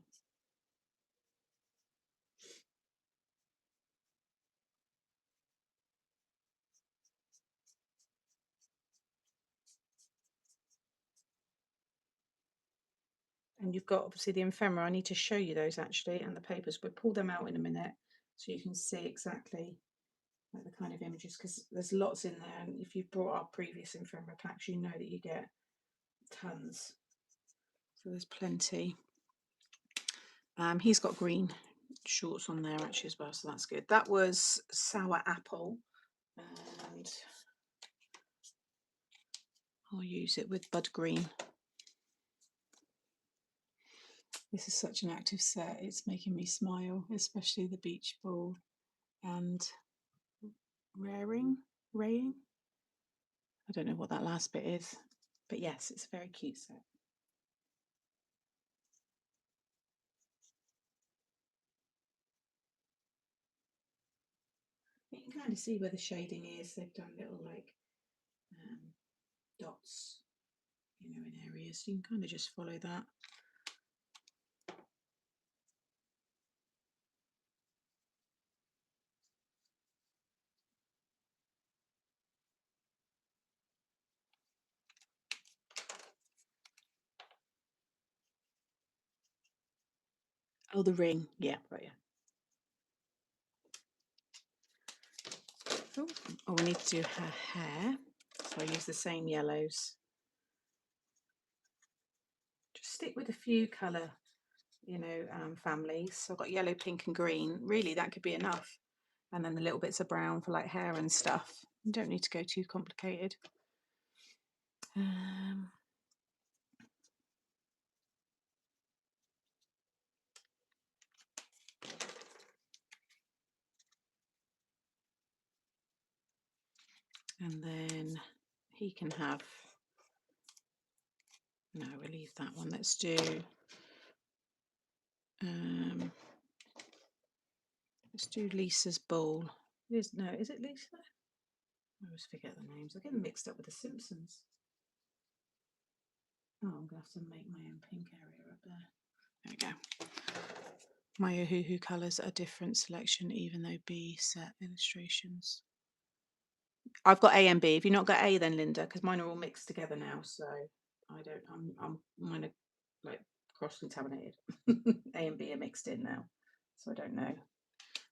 And you've got obviously the ephemera. I need to show you those actually, and the papers. We'll pull them out in a minute so you can see exactly like the kind of images, because there's lots in there, and if you've brought up previous ephemera packs, you know that you get tons. So there's plenty. He's got green shorts on there actually as well, so that's good. That was sour apple, and I'll use it with bud green. This is such an active set, it's making me smile, especially the beach ball and raying. I don't know what that last bit is, but yes, it's a very cute set. You can kind of see where the shading is. They've done little like dots, you know, in areas. You can kind of just follow that. Oh, the ring, yeah, right, yeah. Oh, we need to do her hair, so I use the same yellows. Just stick with a few colour, you know, families. So I've got yellow, pink and green. Really, that could be enough. And then the little bits of brown for like hair and stuff. You don't need to go too complicated. And then he can have, no, we'll leave that one. Let's do let's do Lisa's ball. Is it Lisa? I always forget the names. I get them mixed up with the Simpsons. Oh, I'm gonna have to make my own pink area up there. There we go. My Ohuhu colours are different selection, even though B set illustrations. I've got A and B. If you've not got A, then Linda, because mine are all mixed together now. So I don't. Mine are like cross-contaminated. A and B are mixed in now, so I don't know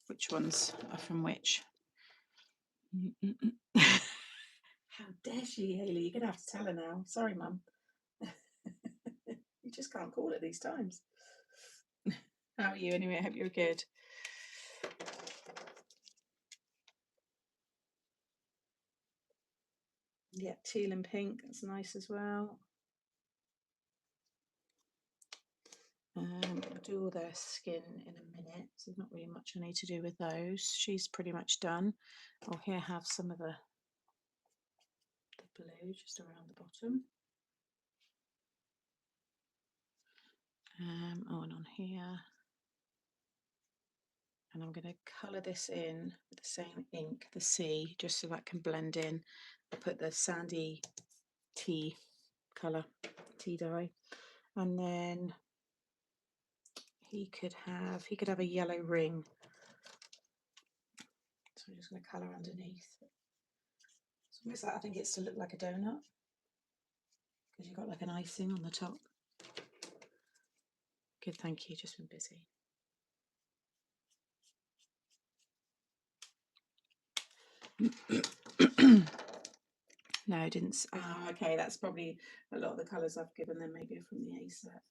which ones are from which. How dare she, Hayley? You're gonna have to tell her now. Sorry, Mum. You just can't call it these times. How are you anyway? I hope you're good. Yeah, teal and pink, that's nice as well. We'll do all their skin in a minute, so there's not really much I need to do with those. She's pretty much done. I'll here have some of the blue just around the bottom. Oh, and on here. And I'm going to colour this in with the same ink, the C, just so that can blend in. I'll put the sandy tea colour, tea dye, and then he could have a yellow ring. So I'm just going to colour underneath. It's almost like, I think it's to look like a donut, because you've got like an icing on the top. Good, thank you, just been busy. No, I didn't. Okay, that's probably a lot of the colours I've given them maybe are from the A set.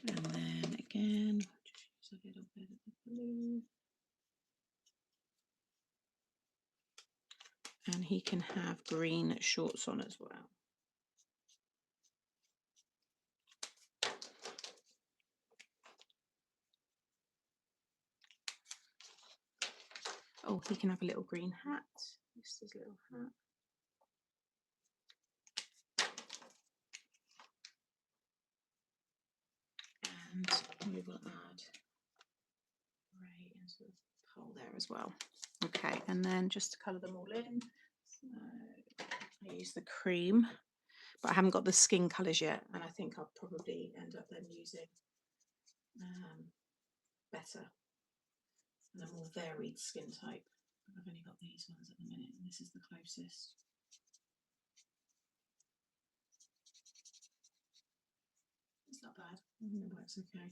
And then again, just use a little bit of the blue. And he can have green shorts on as well. Oh, he can have a little green hat. Just his little hat. And we will add grey into the hole there as well. Okay, and then just to colour them all in, so I use the cream, but I haven't got the skin colours yet, and I think I'll probably end up then using better and a more varied skin type. I've only got these ones at the minute, and this is the closest. It's not bad. I think it works okay.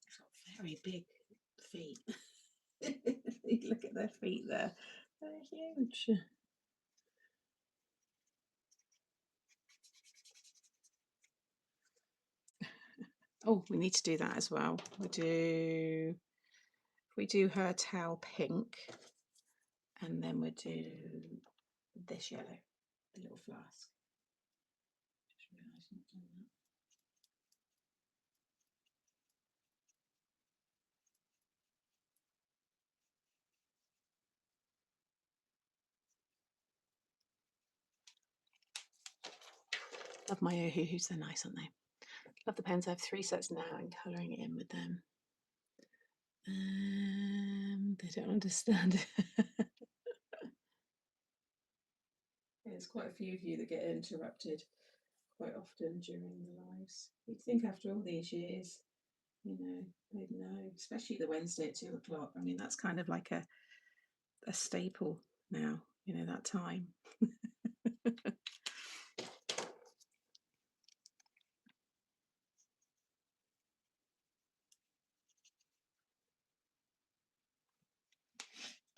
It's got very big feet. Look at their feet there. They're huge. Oh, we need to do that as well. We do her towel pink, and then we do this yellow, the little flask. Just realised I've not done that. Love my Ohuhus, they're nice, aren't they? Love the pens. I have 3 sets now and colouring it in with them. They don't understand. There's quite a few of you that get interrupted quite often during the lives. You'd think after all these years, you know, they'd know, especially the Wednesday at 2 o'clock. I mean, that's kind of like a staple now, you know, that time.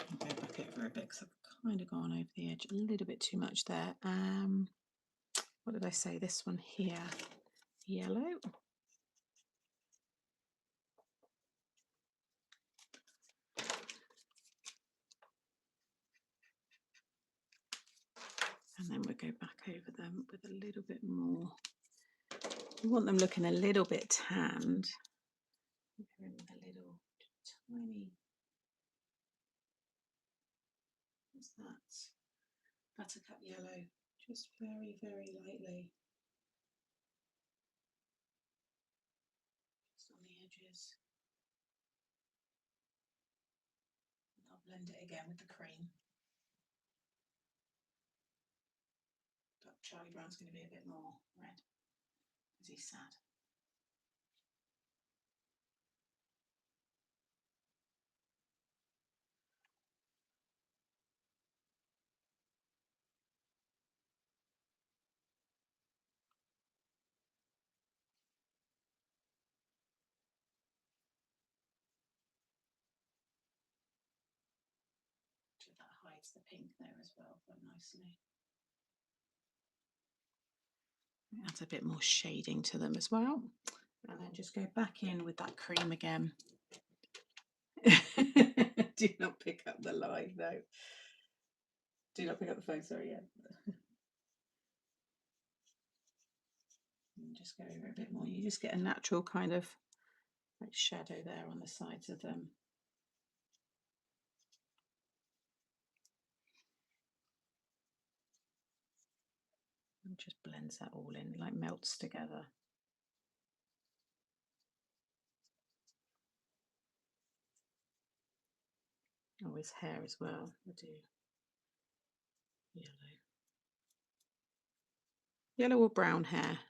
I'll go back over a bit because I've kind of gone over the edge a little bit too much there. What did I say? This one here, yellow. And then we'll go back over them with a little bit more. We want them looking a little bit tanned. With a little tiny, what's that? Buttercup yellow, just very, very lightly. Just on the edges. And I'll blend it again with the cream. But Charlie Brown's going to be a bit more red because he's sad. That hides the pink there as well quite nicely. It adds a bit more shading to them as well. And then just go back in with that cream again. Do not pick up the live, no. Do not pick up the phone, sorry, yeah. And just go over a bit more. You just get a natural kind of like shadow there on the sides of them. And just blends that all in, like melts together. Oh, his hair as well. We'll do yellow. Yellow or brown hair?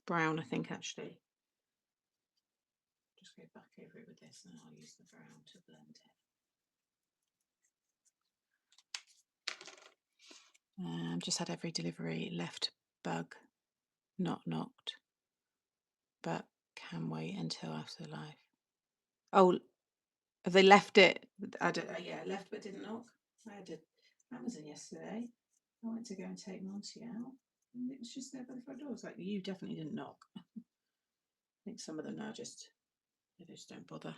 Brown, I think, actually. Just go back over it with this and I'll use the brown to blend it. Just had every delivery left bug not knocked, but can wait until after live. Oh, have they left it? I don't. Yeah, left but didn't knock. I had Amazon yesterday. I went to go and take Monty out, and it was just there by the front door. I was like, you definitely didn't knock. I think some of them now they just don't bother.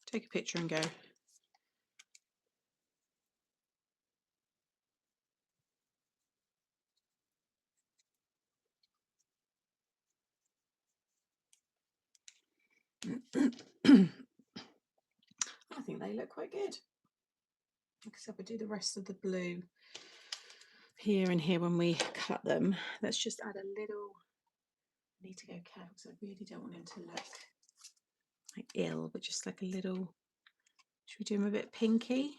Take a picture and go. I think they look quite good. Like I said, we'll do the rest of the blue here and here when we cut them. Let's just add a little. I need to go cat because I really don't want him to look like ill, but just like a little. Should we do him a bit pinky?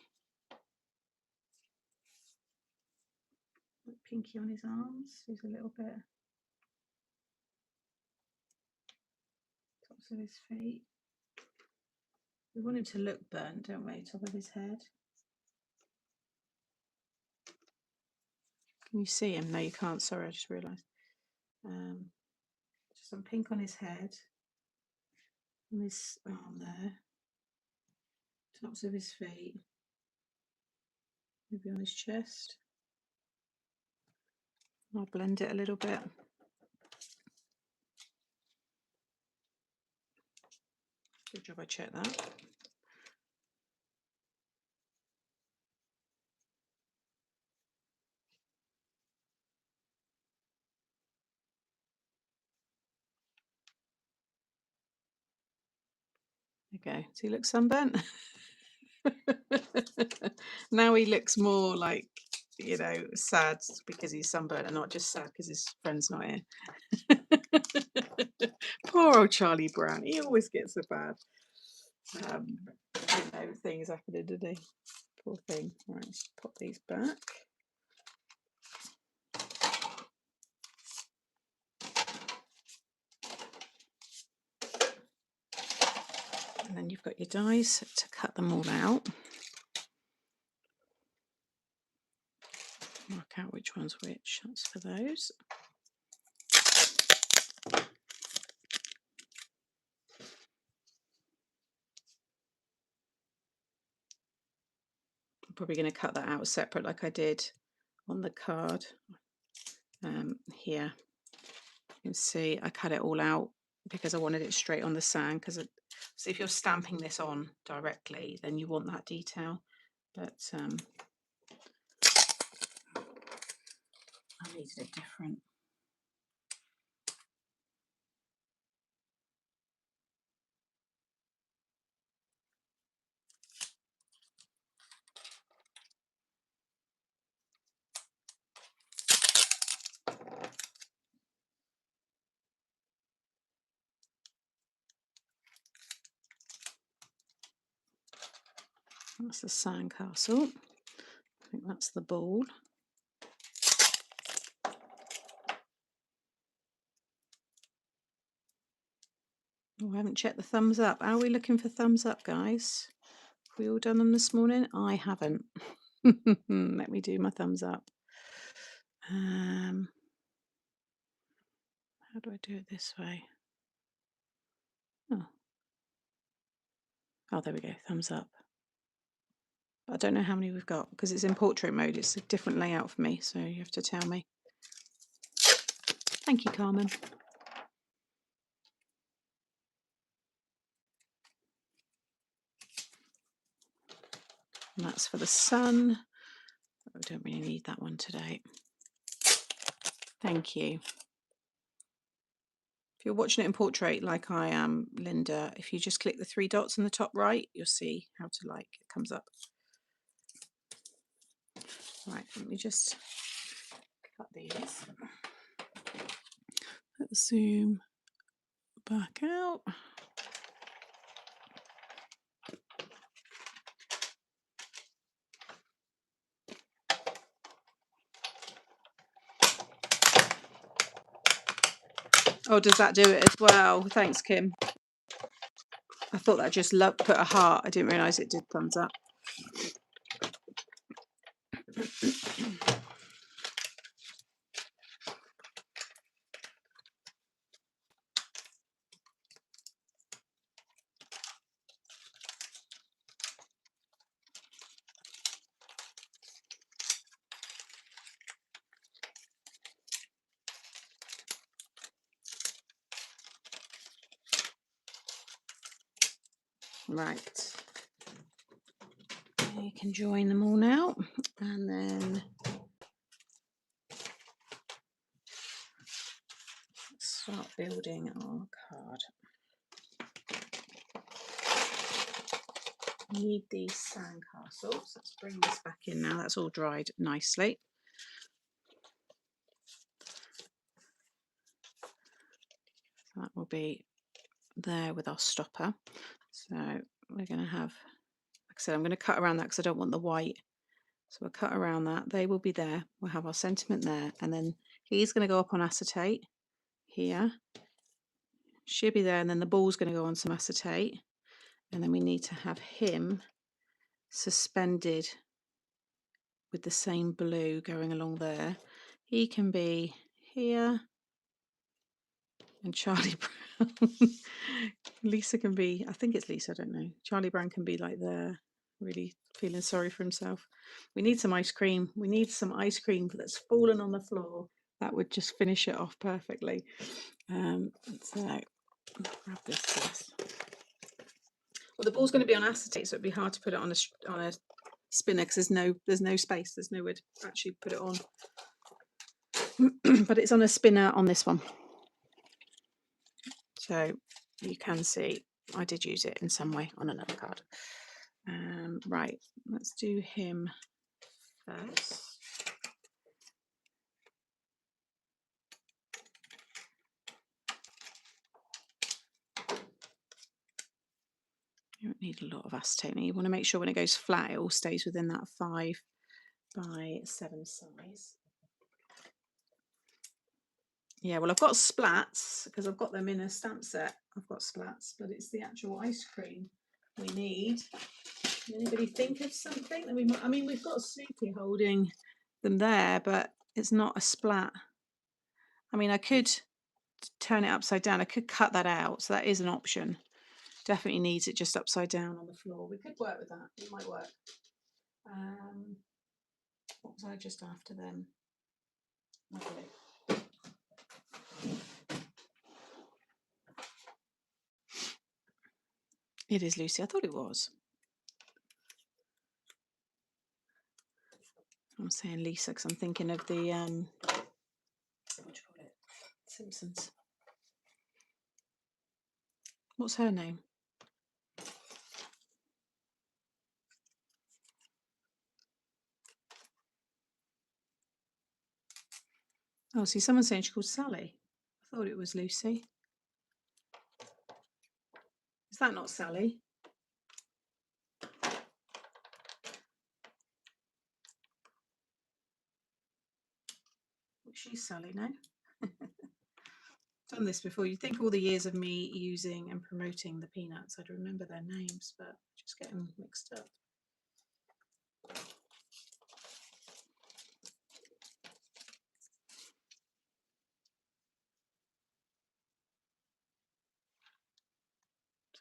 Pinky on his arms. He's a little bit. Tops of his feet. We want him to look burnt, don't we? Top of his head. Can you see him? No, you can't. Sorry, I just realised. Just some pink on his head. On his arm there. Tops of his feet. Maybe on his chest. I'll blend it a little bit. Good job I checked that. Okay, does he look sunburnt? Now he looks more like, you know, sad because he's sunburnt and not just sad because his friend's not here. Poor old Charlie Brown. He always gets a bad, things happening, doesn't he? Poor thing. Right, let's pop these back. And then you've got your dies to cut them all out. Mark out which one's which. That's for those. I'm probably going to cut that out separate like I did on the card. Here you can see I cut it all out because I wanted it straight on the sand, because so if you're stamping this on directly then you want that detail, but I needed it different. That's the sandcastle. I think that's the ball. Oh, I haven't checked the thumbs up. Are we looking for thumbs up, guys? Have we all done them this morning? I haven't. Let me do my thumbs up. How do I do it this way? Oh, there we go. Thumbs up. I don't know how many we've got because it's in portrait mode. It's a different layout for me, so you have to tell me. Thank you, Carmen. And that's for the sun. I don't really need that one today. Thank you. If you're watching it in portrait like I am, Linda, if you just click the 3 dots in the top right, you'll see how to like it comes up. Right, let me just cut these. Let's zoom back out. Oh, does that do it as well? Thanks, Kim. I thought that just put a heart. I didn't realise it did thumbs up. Right. You can join them all now, and then start building our card. We need these sandcastles. Let's bring this back in now. That's all dried nicely. So that will be there with our stopper. So we're going to have, like I said, I'm going to cut around that because I don't want the white. So we'll cut around that. They will be there. We'll have our sentiment there. And then he's going to go up on acetate here. She'll be there. And then the ball's going to go on some acetate. And then we need to have him suspended with the same blue going along there. He can be here. And Charlie Brown. Lisa can be, I think it's Lisa, I don't know. Charlie Brown can be like there, really feeling sorry for himself. We need some ice cream. We need some ice cream that's fallen on the floor. That would just finish it off perfectly. So grab this. Well, the ball's going to be on acetate, so it'd be hard to put it on a spinner because there's no space. There's nowhere to actually put it on. But it's on a spinner on this one. So you can see I did use it in some way on another card. Right, let's do him first. You don't need a lot of acetate. You want to make sure when it goes flat, it all stays within that 5 by 7 size. Yeah, well, I've got splats because I've got them in a stamp set. I've got splats, but it's the actual ice cream we need. Can anybody think of something that we might? I mean, we've got Snoopy holding them there, but it's not a splat. I mean, I could turn it upside down. I could cut that out, so that is an option. Definitely needs it just upside down on the floor. We could work with that. It might work. What was I just after them? Okay. It is Lucy. I thought it was. I'm saying Lisa because I'm thinking of the what do you call it? Simpsons. What's her name? Oh, see, someone's saying she's called Sally. I thought it was Lucy. Is that not Sally? She's Sally now. Done this before. You'd think all the years of me using and promoting the peanuts, I'd remember their names, but just get them mixed up.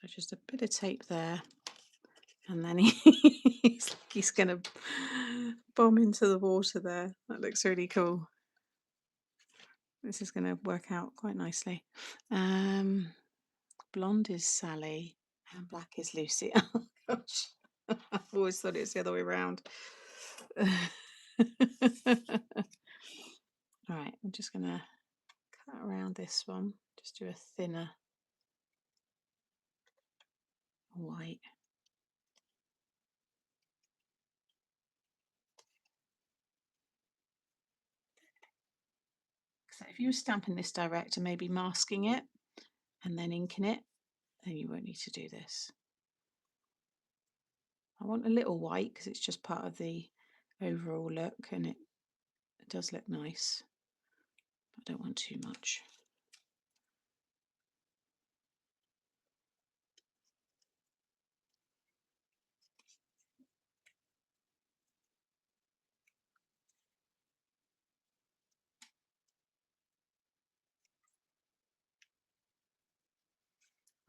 So just a bit of tape there, and then he's going to bomb into the water there. That looks really cool. This is going to work out quite nicely. Blonde is Sally and black is Lucy. Oh gosh, I've always thought it's the other way around. All right, I'm just going to cut around this one. Just do a thinner white. So if you were stamping this direct and maybe masking it and then inking it, then you won't need to do this. I want a little white because it's just part of the overall look and it does look nice. I don't want too much.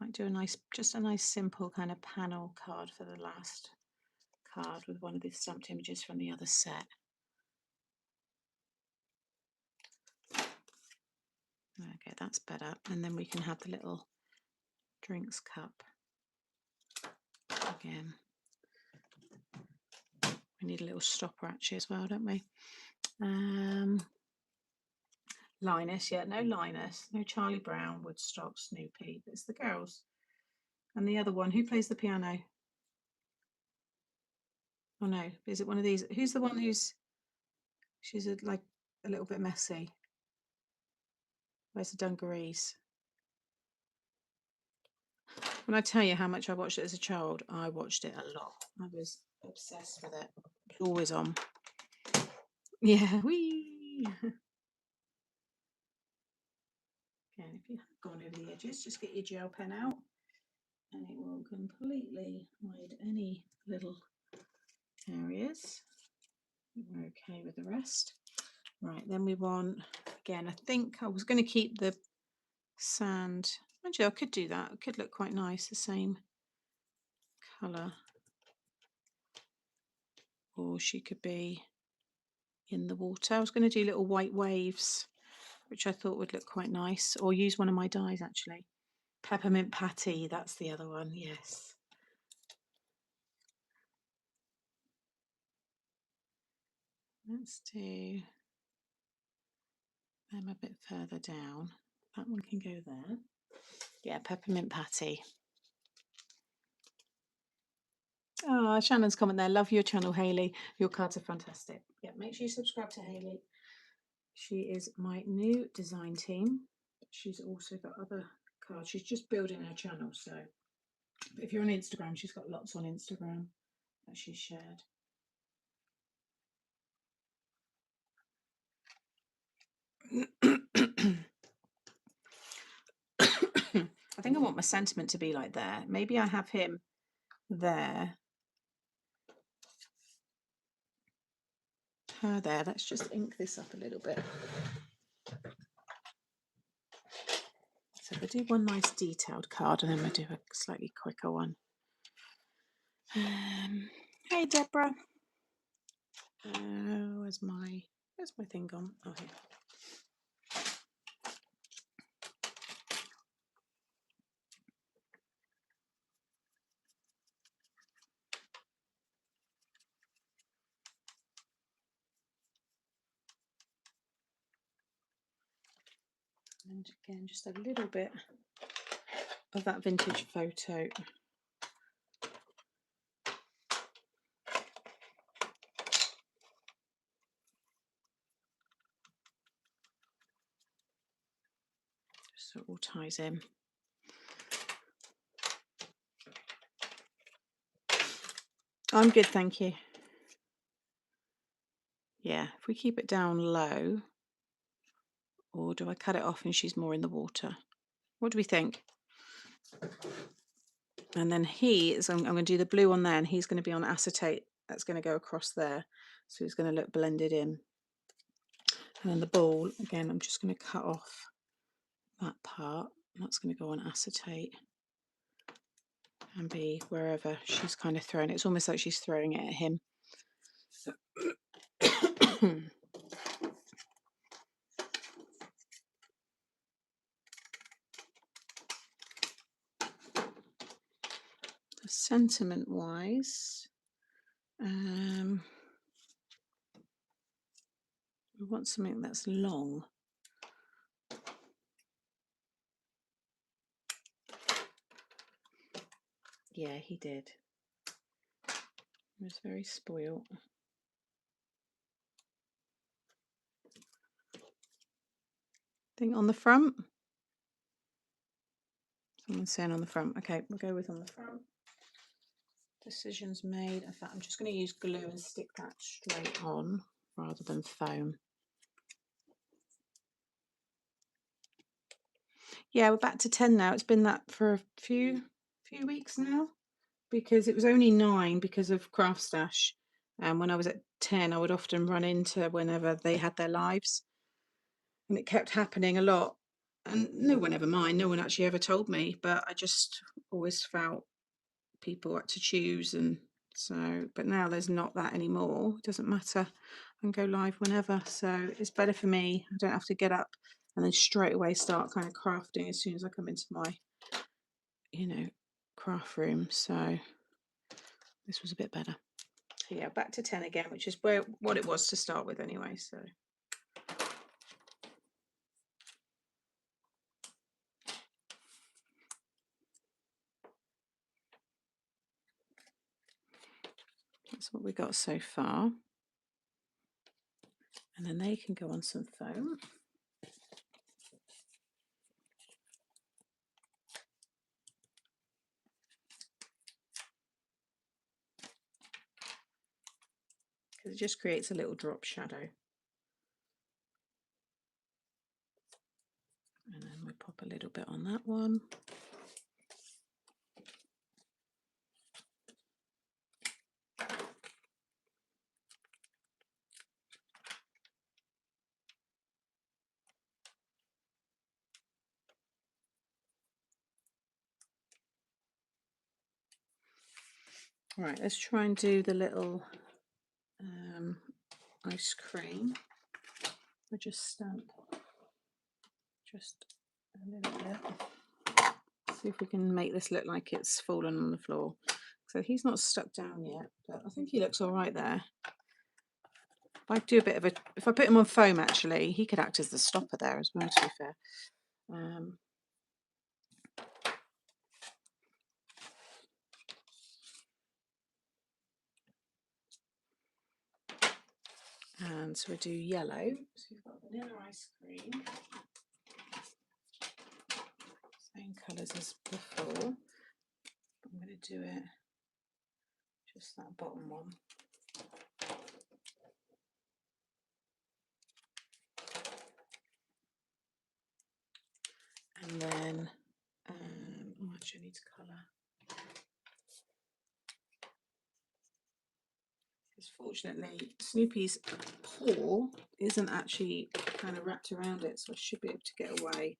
Might do just a nice simple kind of panel card for the last card with one of the stamped images from the other set. Okay, that's better. And then we can have the little drinks cup Again, we need a little stopper actually as well, don't we? Linus, yeah, no Linus, no Charlie Brown, Woodstock, Snoopy. It's the girls. And the other one, who plays the piano? Oh no, is it one of these? Who's the one who's, she's like a little bit messy? Where's the dungarees? When I tell you how much I watched it as a child, I watched it a lot. I was obsessed with it. It was always on. Yeah, wee. Again, if you have gone over the edges, just get your gel pen out and it will completely hide any little areas. We're okay with the rest. Right, then we want, again, I think I was going to keep the sand. Actually, I could do that. It could look quite nice, the same colour. Or she could be in the water. I was going to do little white waves, which I thought would look quite nice. Or use one of my dyes, actually. Peppermint Patty, that's the other one, yes. Let's do them a bit further down. That one can go there. Yeah, Peppermint Patty. Oh, Shannon's comment there. Love your channel, Hayley. Your cards are fantastic. Yeah, make sure you subscribe to Hayley. She is my new design team. She's also got other cards. She's just building her channel. So if you're on Instagram, she's got lots on Instagram that she's shared. I think I want my sentiment to be like there. Maybe I have him there. Her there. Let's just ink this up a little bit. So we'll do one nice detailed card and then we'll do a slightly quicker one. Hey Deborah. Where's my thing gone? Oh, here. And again, just a little bit of that vintage photo. So it all ties in. I'm good, thank you. Yeah, if we keep it down low, or do I cut it off and she's more in the water? What do we think? And then I'm going to do the blue on there and he's going to be on acetate. That's going to go across there. So it's going to look blended in. And then the ball, again, I'm just going to cut off that part. That's going to go on acetate and be wherever she's kind of throwing it. It's almost like she's throwing it at him. Sentiment wise, we want something that's long. Yeah, he did. He was very spoiled. Think on the front. Someone's saying on the front. Okay, we'll go with on the front. Decisions made. In fact, I'm just going to use glue and stick that straight on rather than foam. Yeah, we're back to 10 now. It's been that for a few weeks now because it was only 9 because of Craft Stash. And when I was at 10, I would often run into whenever they had their lives. And it kept happening a lot. And no one ever mind. No one actually ever told me. But I just always felt people had to choose. And so, but now there's not that anymore. It doesn't matter. I can go live whenever. So it's better for me. I don't have to get up and then straight away start kind of crafting as soon as I come into my, craft room. So This was a bit better. So yeah, back to 10 again, which is what it was to start with anyway. So that's what we got so far. And then they can go on some foam. Because it just creates a little drop shadow. And then we pop a little bit on that one. Right, let's try and do the little ice cream. We just stamp just a little bit. See if we can make this look like it's fallen on the floor. So he's not stuck down yet, but I think he looks all right there. If I do a bit of if I put him on foam, actually, he could act as the stopper there as well, to be fair. And so we do yellow. So we've got vanilla ice cream. Same colours as before. I'm going to do it just that bottom one. And then, actually I need to colour. Because fortunately, Snoopy's paw isn't actually kind of wrapped around it, so I should be able to get away.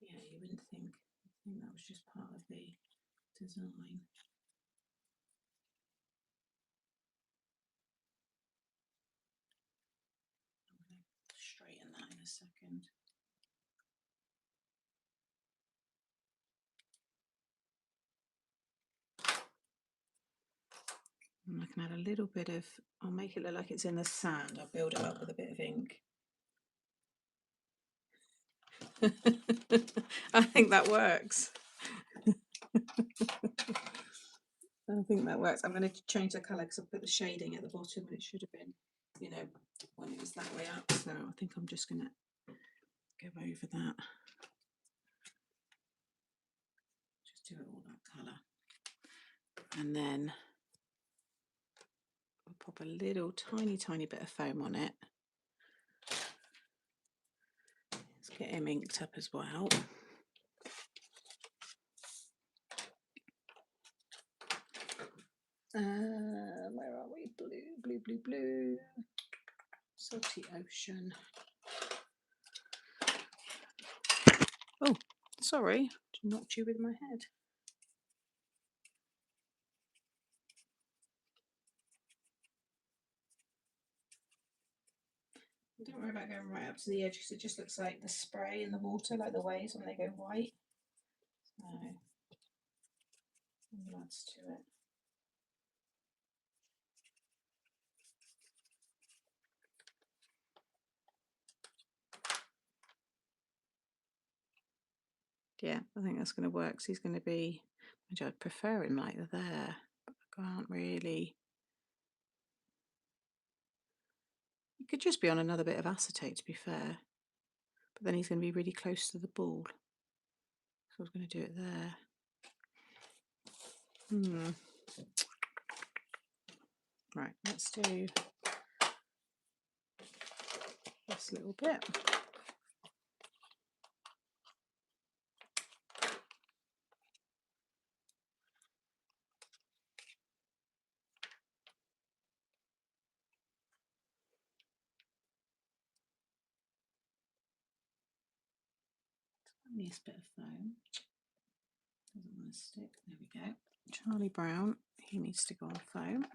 Yeah, you wouldn't think. I think that was just part of the design. I'm going to straighten that in a second. And I can add a little bit of, I'll make it look like it's in the sand. I'll build it up with a bit of ink. I think that works. I think that works. I'm going to change the colour because I put the shading at the bottom and it should have been, you know, when it was that way up. So I think I'm just going to go over that. Just do it all that colour. And then I'll pop a little tiny bit of foam on it. Let's get him inked up as well. Where are we? Blue. Salty ocean. Oh, sorry, knocked you with my head. Don't worry about going right up to the edge because it just looks like the spray in the water, like the waves when they go white. So, adds to it. Yeah, I think that's going to work. So he's going to be, I'd prefer him like there, but I can't really. He could just be on another bit of acetate, to be fair, but then he's going to be really close to the ball. So I was going to do it there. Right, let's do this little bit. Tiniest bit of foam. Doesn't want to stick. There we go. Charlie Brown, he needs to go on foam.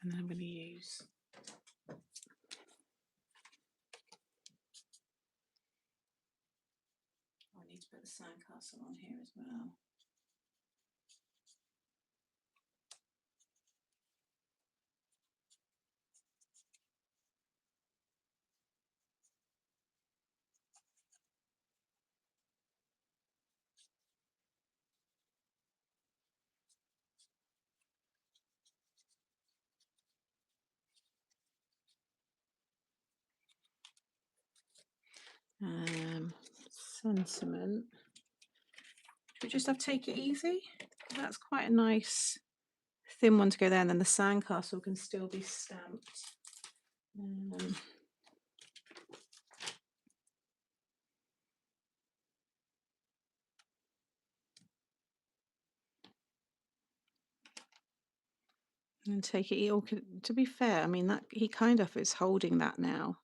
And then I'm going to use I need to put the sandcastle on here as well. Sentiment. Should we just have Take It Easy? That's quite a nice thin one to go there, and then the sandcastle can still be stamped. And Take It Easy. To be fair, I mean that he kind of is holding that now.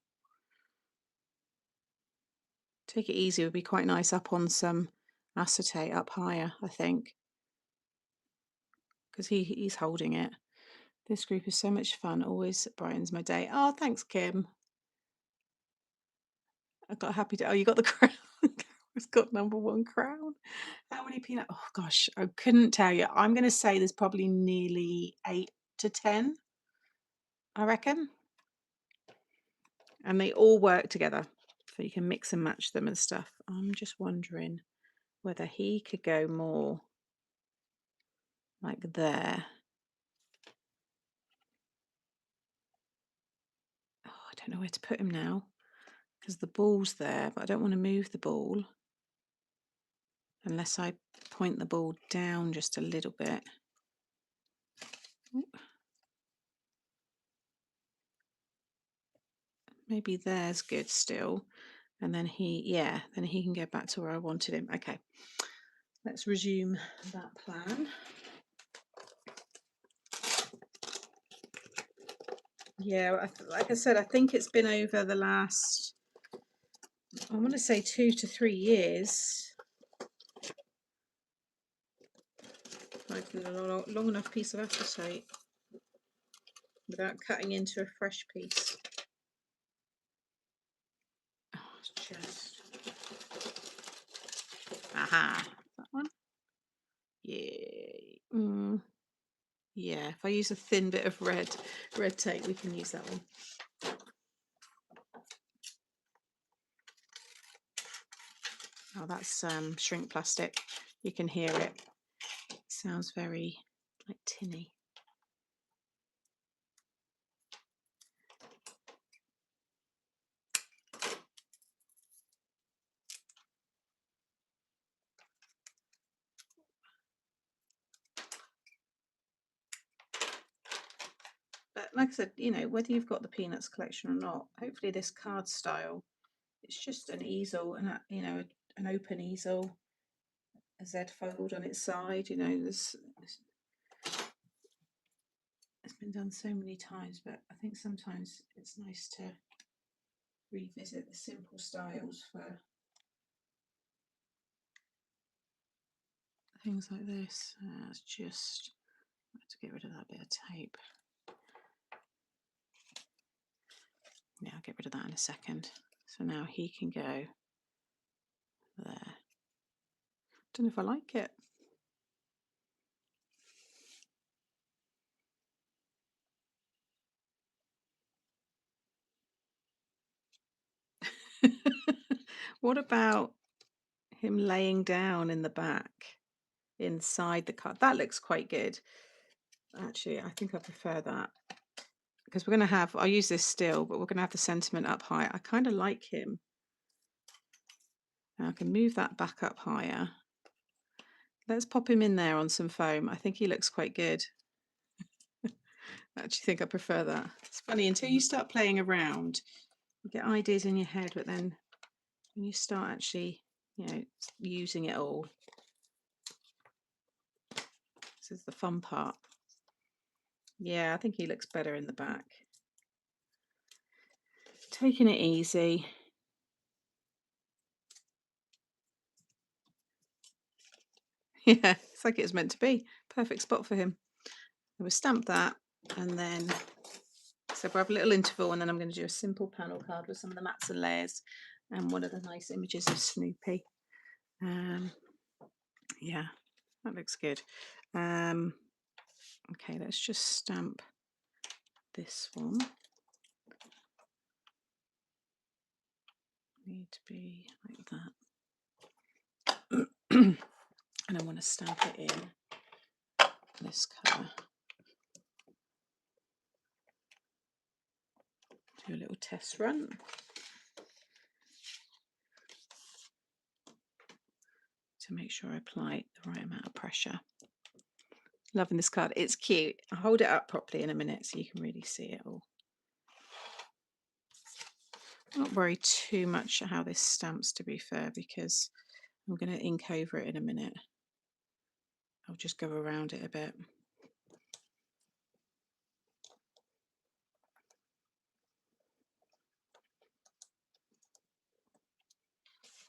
Take It Easy would be quite nice up on some acetate up higher, I think, because he's holding it. This group is so much fun. Always brightens my day. Oh, thanks, Kim. I got a happy day. Oh, you got the crown. It's got #1 crown. How many peanut? Oh gosh, I couldn't tell you. I'm going to say there's probably nearly 8 to 10, I reckon. And they all work together, so you can mix and match them and stuff. I'm just wondering whether he could go more like there. Oh, I don't know where to put him now because the ball's there, but I don't want to move the ball unless I point the ball down just a little bit. Maybe there's good still. And then then he can go back to where I wanted him. Okay, let's resume that plan. Yeah, like I said, I think it's been over the last, I want to say 2 to 3 years. Like a long enough piece of acetate without cutting into a fresh piece. Oh, it's just. Aha, that one. Yay. Yeah, if I use a thin bit of red tape, we can use that one. Oh, that's shrink plastic. You can hear it. It sounds very like tinny. But like I said, you know, whether you've got the Peanuts collection or not, hopefully this card style, it's just an easel and you know, an open easel, a Z fold on its side. You know, it's been done so many times, but I think sometimes it's nice to revisit the simple styles for things like this. It's just I have to get rid of that bit of tape. Yeah, I'll get rid of that in a second. So now he can go there. Don't know if I like it. What about him laying down in the back inside the card? That looks quite good. Actually, I think I prefer that because we're going to have, I'll use this still, but we're going to have the sentiment up high. I kind of like him. Now I can move that back up higher. Let's pop him in there on some foam. I think he looks quite good. I actually think I prefer that. It's funny, until you start playing around, you get ideas in your head, but then when you start actually, you know, using it all, this is the fun part. Yeah, I think he looks better in the back. Taking it easy. Yeah, it's like it was meant to be. Perfect spot for him. We'll stamp that. And then, so we'll have a little interval, and then I'm going to do a simple panel card with some of the mats and layers and one of the nice images of Snoopy. Yeah, that looks good. Okay, let's just stamp this one. Need to be like that. And I want to stamp it in this colour. Do a little test run. To make sure I apply the right amount of pressure. Loving this card. It's cute. I'll hold it up properly in a minute so you can really see it all. I'm not worried too much how this stamps, to be fair, because I'm going to ink over it in a minute. I'll just go around it a bit.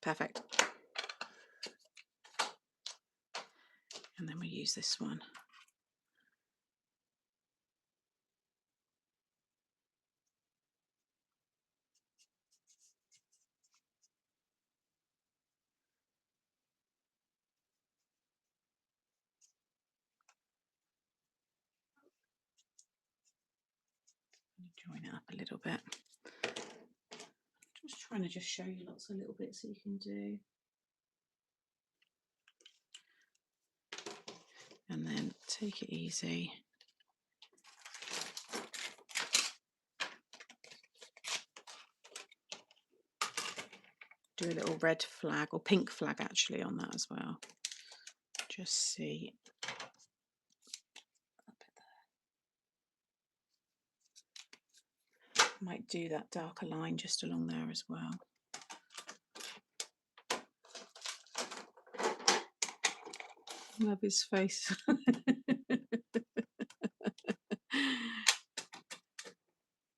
Perfect. And then we use this one. Join it up a little bit. Just trying to just show you lots of little bits that you can do. And then take it easy. Do a little red flag, or pink flag actually, on that as well. Just see. Might do that darker line just along there as well. Love his face.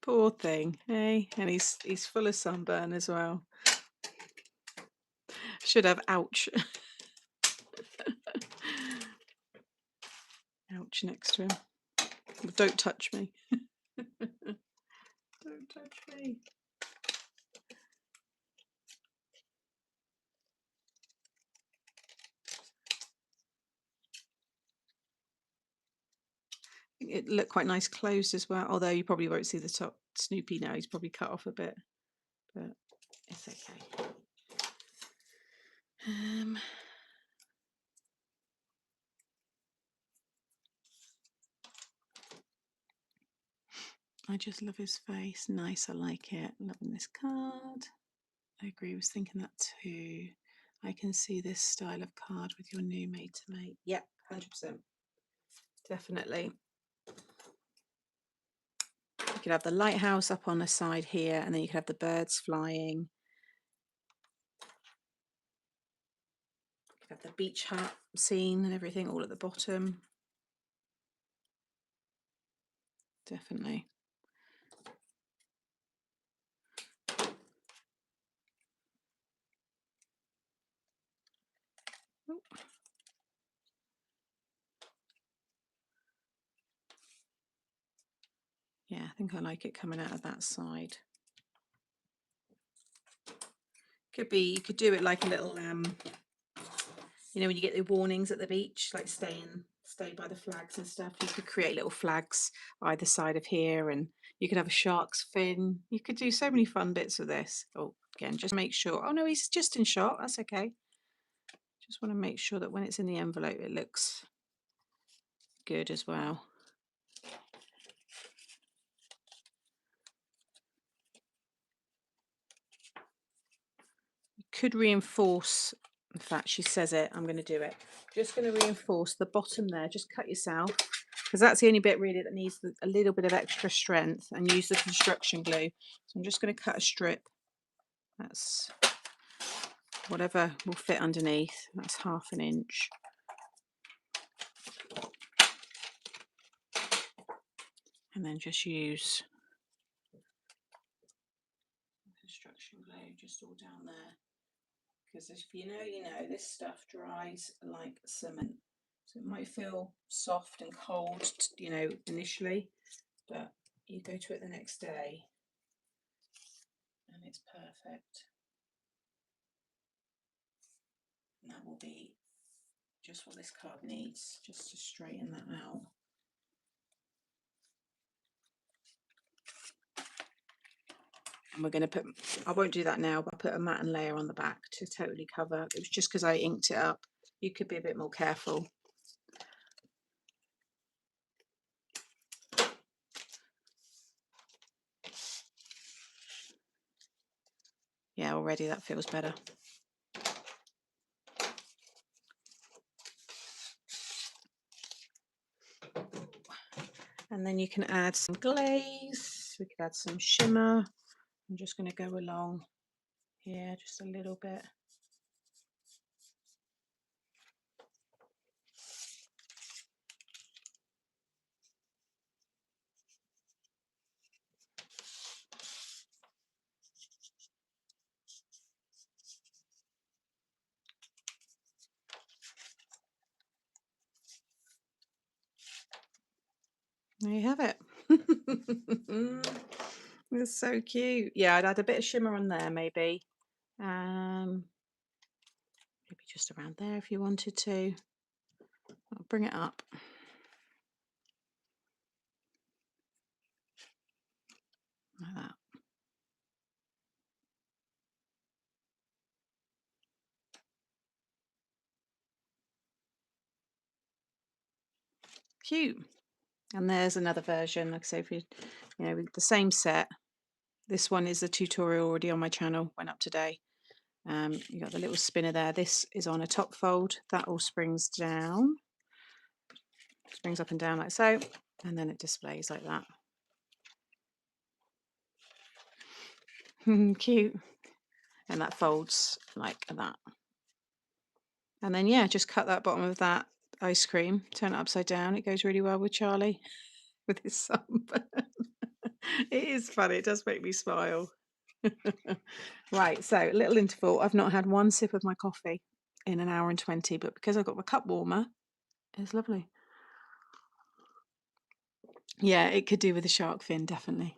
Poor thing, hey? And he's full of sunburn as well. Should have ouch. Ouch next to him. Don't touch me. Don't touch me. It looked quite nice closed as well, although you probably won't see the top. Snoopy now, he's probably cut off a bit, but it's okay. I just love his face. Nice, I like it. Loving this card. I agree, I was thinking that too. I can see this style of card with your new made to make. Yep, 100%. Definitely. You could have the lighthouse up on the side here, and then you could have the birds flying. You could have the beach hut scene and everything all at the bottom. Definitely. Ooh. Yeah, I think I like it coming out of that side. Could be, you could do it like a little, you know, when you get the warnings at the beach, like stay by the flags and stuff, you could create little flags either side of here, and you could have a shark's fin. You could do so many fun bits with this. Oh, again, just make sure. Oh no, he's just in shot. That's okay. Just want to make sure that when it's in the envelope, it looks good as well. You could reinforce. In fact, she says it. I'm going to do it. Just going to reinforce the bottom there. Just cut yourself, because that's the only bit really that needs a little bit of extra strength, and use the construction glue. So I'm just going to cut a strip. That's whatever will fit underneath. That's 1/2 inch. And then just use construction glue just all down there. Because if you know, you know, this stuff dries like cement. So it might feel soft and cold, you know, initially, but you go to it the next day and it's perfect. And that will be just what this card needs, just to straighten that out. And we're going to put, I won't do that now, but I'll put a matte layer on the back to totally cover. It was just because I inked it up. You could be a bit more careful. Yeah, already that feels better. And then you can add some glaze. We could add some shimmer. I'm just going to go along here just a little bit. There you have it. It's so cute. Yeah, I'd add a bit of shimmer on there maybe. Maybe just around there if you wanted to. I'll bring it up. Like that. Cute. And there's another version, like I say, if you know, with the same set. This one is a tutorial already on my channel, went up today. You got the little spinner there. This is on a top fold. That all springs down. Springs up and down like so. And then it displays like that. Cute. And that folds like that. And then, yeah, just cut that bottom of that ice cream, turn it upside down. It goes really well with Charlie, with his sunburn. It is funny. It does make me smile. Right, so little interval. I've not had one sip of my coffee in an hour and 20, but because I've got my cup warmer, it's lovely. Yeah, it could do with a shark fin, definitely.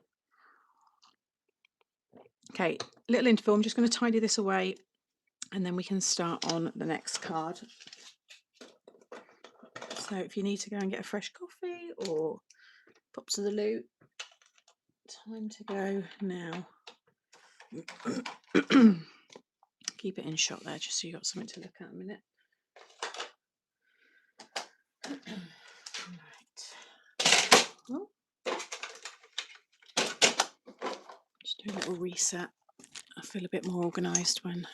Okay, little interval. I'm just going to tidy this away and then we can start on the next card. So if you need to go and get a fresh coffee or pop to the loo, time to go now. Keep it in shot there just so you got something to look at a minute. Right. Oh. Just do a little reset. I feel a bit more organised when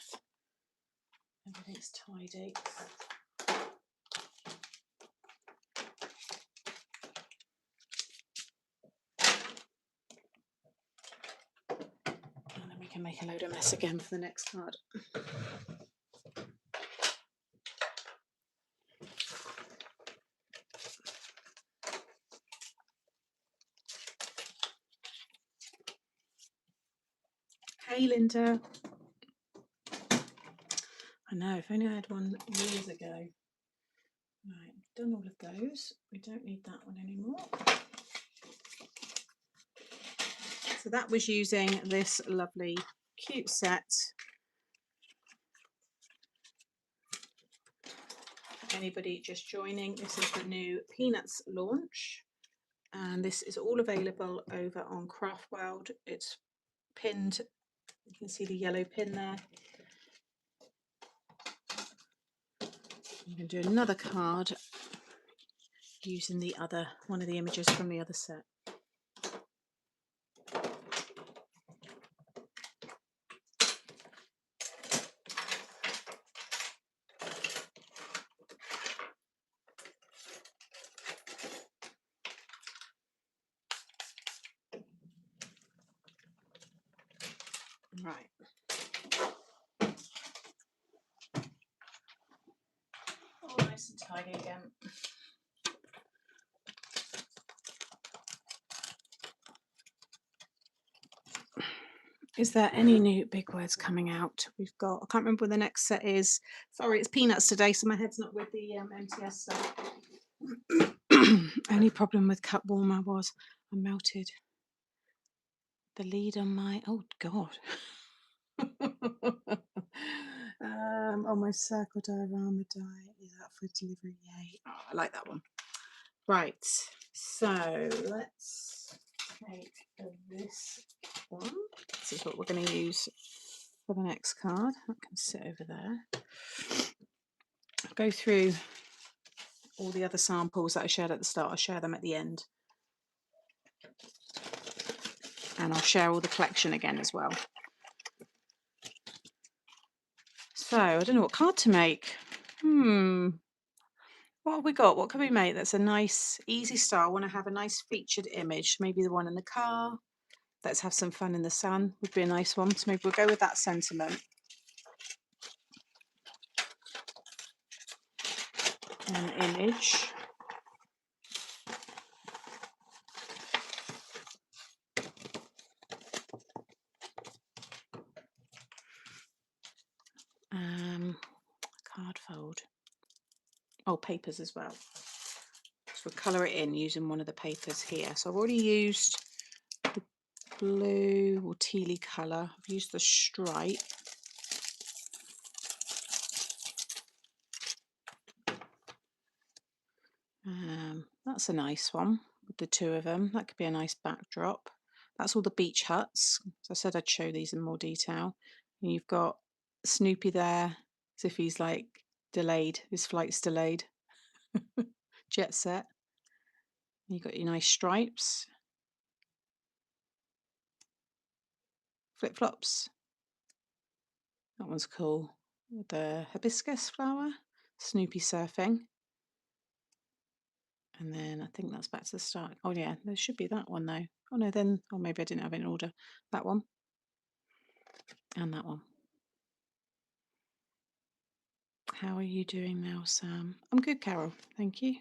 everything's tidy. And then we can make a load of mess again for the next card. Hey Linda. I know, if only I had one years ago. Right, I've done all of those. We don't need that one anymore. So that was using this lovely, cute set. Anybody just joining, this is the new Peanuts launch. And this is all available over on Craft World. It's pinned, you can see the yellow pin there. You can do another card using the other, one of the images from the other set. Right. All nice and tidy again. Is there any new big words coming out? We've got, I can't remember what the next set is. Sorry, it's peanuts today, so my head's not with the MTS stuff. Only problem with cup warmer was I melted the lead on my, oh God. On my circle diorama die is up for delivery. Yay. Oh, I like that one. Right, so let's take this one. This is what we're going to use for the next card. That can sit over there. I'll go through all the other samples that I shared at the start. I'll share them at the end. And I'll share all the collection again as well. So, I don't know what card to make. What have we got? What can we make that's a nice, easy style? I want to have a nice featured image. Maybe the one in the car. Let's have some fun in the sun would be a nice one. So maybe we'll go with that sentiment. An image. Card fold. Oh, papers as well. So we'll colour it in using one of the papers here. So I've already used the blue or tealy colour. I've used the stripe. That's a nice one with the two of them. That could be a nice backdrop. That's all the beach huts. So I said I'd show these in more detail. And you've got Snoopy there, as if he's like delayed. His flight's delayed. Jet set. You've got your nice stripes. Flip-flops. That one's cool. With the hibiscus flower. Snoopy surfing. And then I think that's back to the start. Oh yeah, there should be that one though. Oh no, then, or maybe I didn't have it in order. That one. And that one. How are you doing now, Sam? I'm good, Carol. Thank you.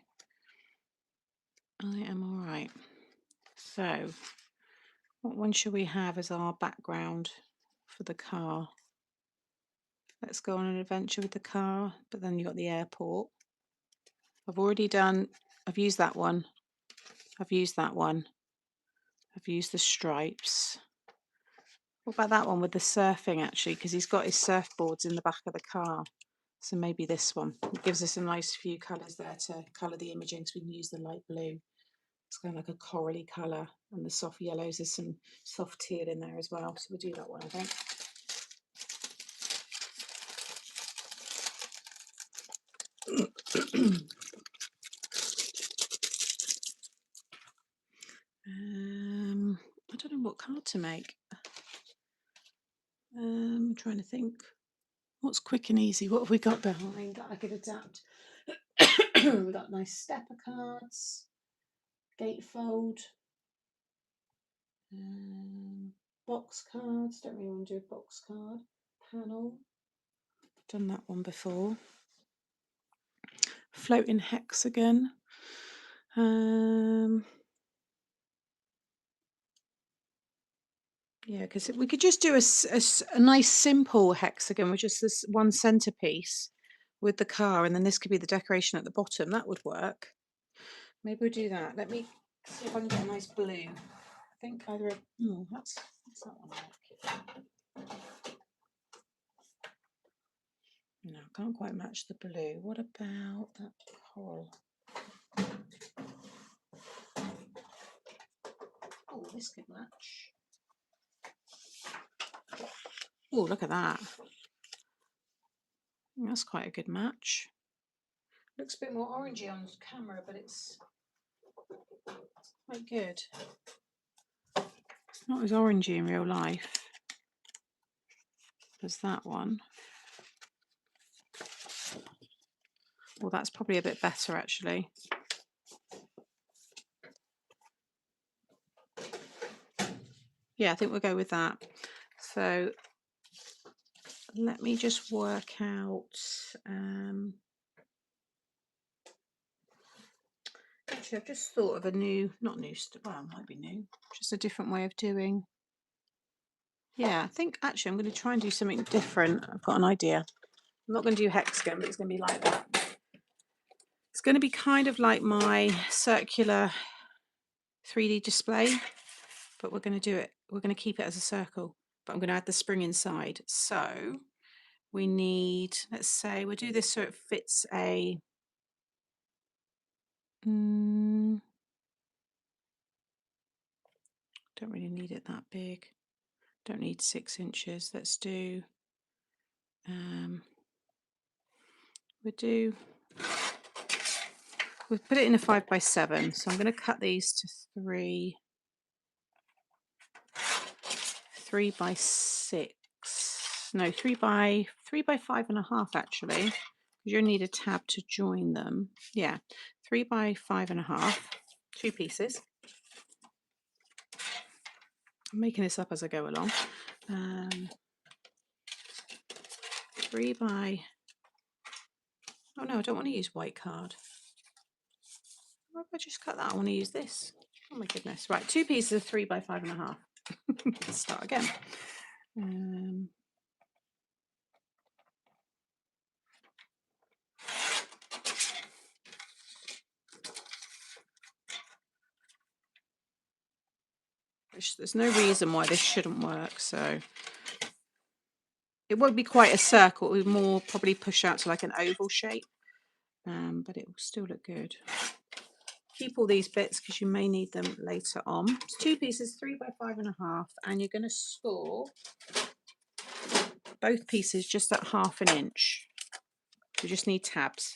I am all right. So, what one should we have as our background for the car? Let's go on an adventure with the car, but then you've got the airport. I've already done, I've used that one. I've used that one. I've used the stripes. What about that one with the surfing, actually? Because he's got his surfboards in the back of the car. So maybe this one. It gives us a nice few colours there to colour the image in, so we can use the light blue. It's kind of like a corally colour, and the soft yellows. There's some soft teal in there as well. So we'll do that one, I think. I don't know what card to make. I'm trying to think. What's quick and easy? What have we got behind that I could adapt? We've got nice stepper cards, gatefold, box cards. Don't really want to do a box card. Panel. Done that one before. Floating hexagon. Yeah, because we could just do a nice simple hexagon with just this one centerpiece with the car, and then this could be the decoration at the bottom. That would work. Maybe we'll do that. Let me see if I can get a nice blue. I think either what's that one like? No, can't quite match the blue. What about that coral? Oh, this could match. Oh, look at that. That's quite a good match. Looks a bit more orangey on camera, but it's quite good. It's not as orangey in real life as that one. Well, that's probably a bit better actually. Yeah, I think we'll go with that. So let me just work out. Actually, I've just thought of a new, not new, well, it might be new, just a different way of doing Yeah, I think actually I'm going to try and do something different. I've got an idea. I'm not going to do hexagon, but it's going to be like that. It's going to be kind of like my circular 3D display, but we're going to do it. We're going to keep it as a circle, but I'm going to add the spring inside. So we need, let's say, we'll do this so it fits a. Don't really need it that big. Don't need 6 inches. Let's do. We'll put it in a 5x7. So I'm going to cut these to 3x6. No, 3x5.5 actually. You need a tab to join them. Yeah, 3x5.5. 2 pieces. I'm making this up as I go along. 3 by. Oh no, I don't want to use white card. Why don't I just cut that? I want to use this. Oh my goodness. Right, 2 pieces of 3x5.5. Let's start again. There's no reason why this shouldn't work, so it won't be quite a circle. It will more probably push out to like an oval shape, but it will still look good. Keep all these bits because you may need them later on. It's 2 pieces, 3x5.5, and you're going to score both pieces just at 1/2 inch. You just need tabs.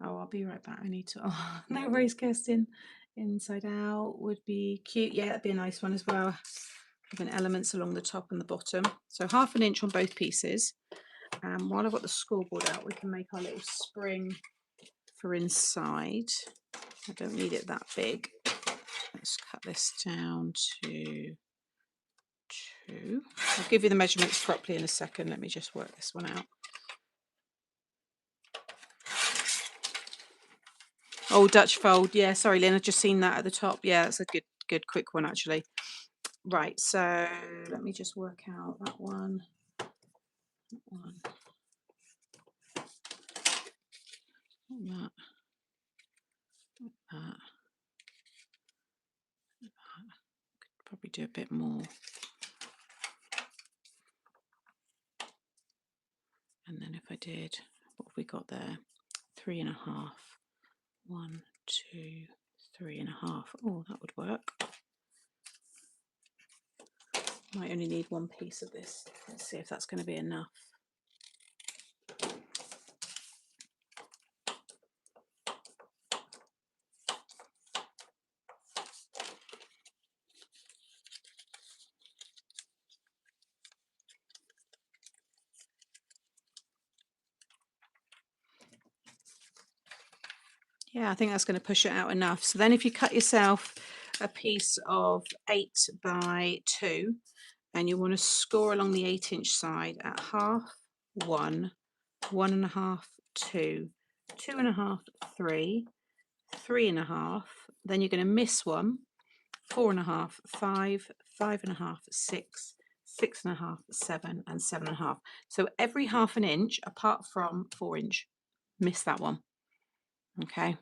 Oh, I'll be right back. I need to. Oh, no worries, Kirsten. Inside out would be cute. Yeah, that'd be a nice one as well. Having elements along the top and the bottom. So 1/2 inch on both pieces. And while I've got the scoreboard out, we can make our little spring for inside. I don't need it that big. Let's cut this down to 2. I'll give you the measurements properly in a second. Let me just work this one out. Oh, Dutch fold. Yeah, sorry, Lynn. I've just seen that at the top. Yeah, that's a good quick one, actually. Right, so let me just work out that one. That one. That. That. Could probably do a bit more. And then if I did, what have we got there? 3.5. 1, 2, 3.5. Oh, that would work. Might only need 1 piece of this. Let's see if that's going to be enough. Yeah, I think that's going to push it out enough. So then if you cut yourself a piece of 8x2 and you want to score along the 8-inch side at 1/2, 1, 1.5, 2, 2.5, 3, 3.5, then you're going to miss 1, 4.5, 5, 5.5, 6, 6.5, 7, and 7.5. So every 1/2 inch apart from 4-inch, miss that one. Okay.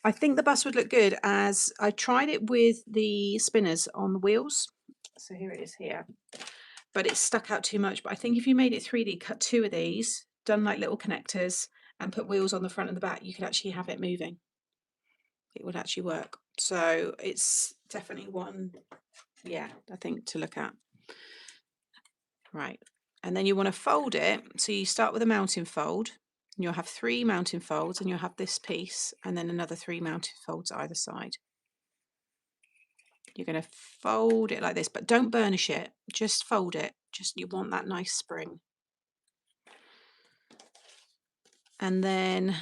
I think the bus would look good as I tried it with the spinners on the wheels. So here it is here. But it stuck out too much. But I think if you made it 3D, cut 2 of these, done like little connectors, and put wheels on the front and the back, you could actually have it moving. It would actually work. So it's definitely one, yeah, I think to look at. Right. And then you want to fold it. So you start with a mounting fold. And you'll have 3 mounting folds, and you'll have this piece, and then another 3 mounting folds either side. You're going to fold it like this, but don't burnish it. Just fold it. Just you want that nice spring. And then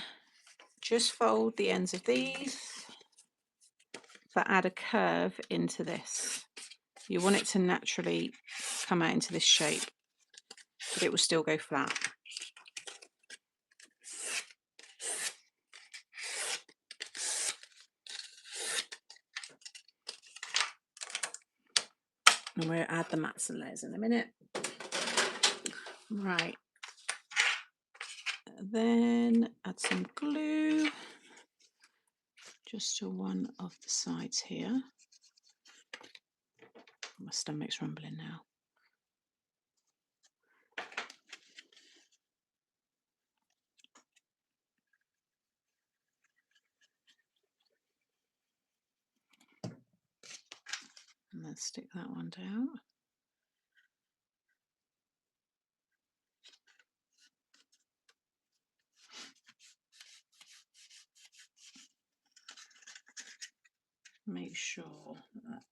just fold the ends of these, but add a curve into this. You want it to naturally come out into this shape, but it will still go flat. And we'll add the mats and layers in a minute. Right. Then add some glue just to one of the sides here. My stomach's rumbling now. And then stick that one down. Make sure that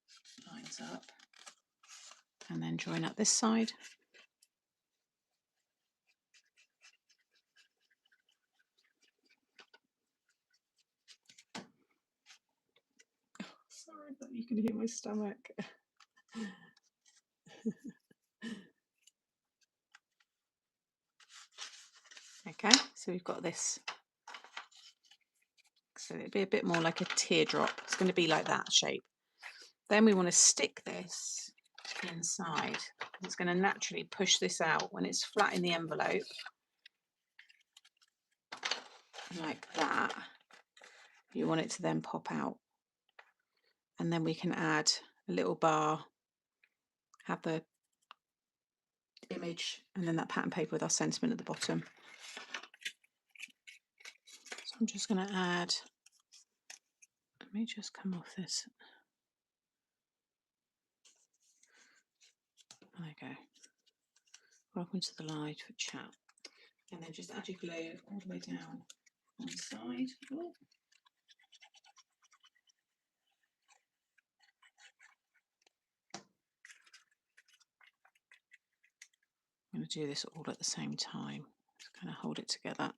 lines up. And then join up this side. Oh, sorry that you can hear my stomach. Okay, so we've got this. So it'll be a bit more like a teardrop. It's going to be like that shape. Then we want to stick this inside. It's going to naturally push this out when it's flat in the envelope. Like that. You want it to then pop out. And then we can add a little bar, have the image, and then that pattern paper with our sentiment at the bottom. So I'm just going to add, let me just come off this. There we go. Welcome to the live chat. And then just add your glue all the way down on the side. Oh. I'm going to do this all at the same time. Just kind of hold it together.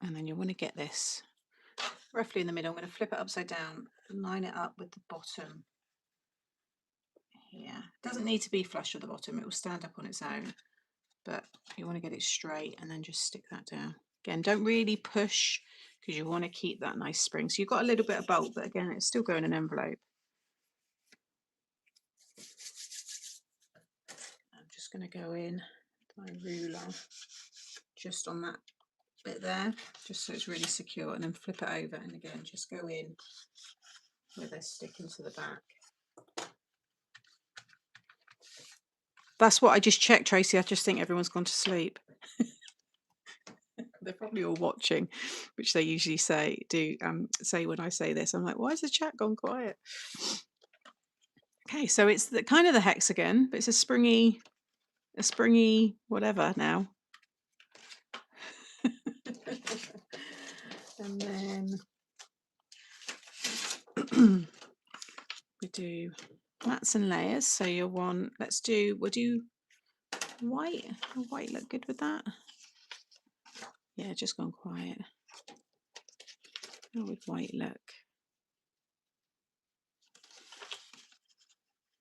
And then you want to get this roughly in the middle. I'm going to flip it upside down, line it up with the bottom here. It doesn't need to be flush at the bottom, it will stand up on its own, but you want to get it straight and then just stick that down. Again, don't really push because you want to keep that nice spring. So you've got a little bit of bulk, but again, it's still going in an envelope. I'm just going to go in my ruler just on that bit there, just so it's really secure, and then flip it over, and again just go in with a stick into the back. That's what I just checked, Tracy. I just think everyone's gone to sleep. They're probably all watching, which they usually say when I say this. I'm like, why has the chat gone quiet? Okay, so it's the kind of the hexagon, but it's a springy whatever now. And then we do mats and layers. So you'll want, we'll do white. Will white look good with that? Yeah, just gone quiet. How would white look?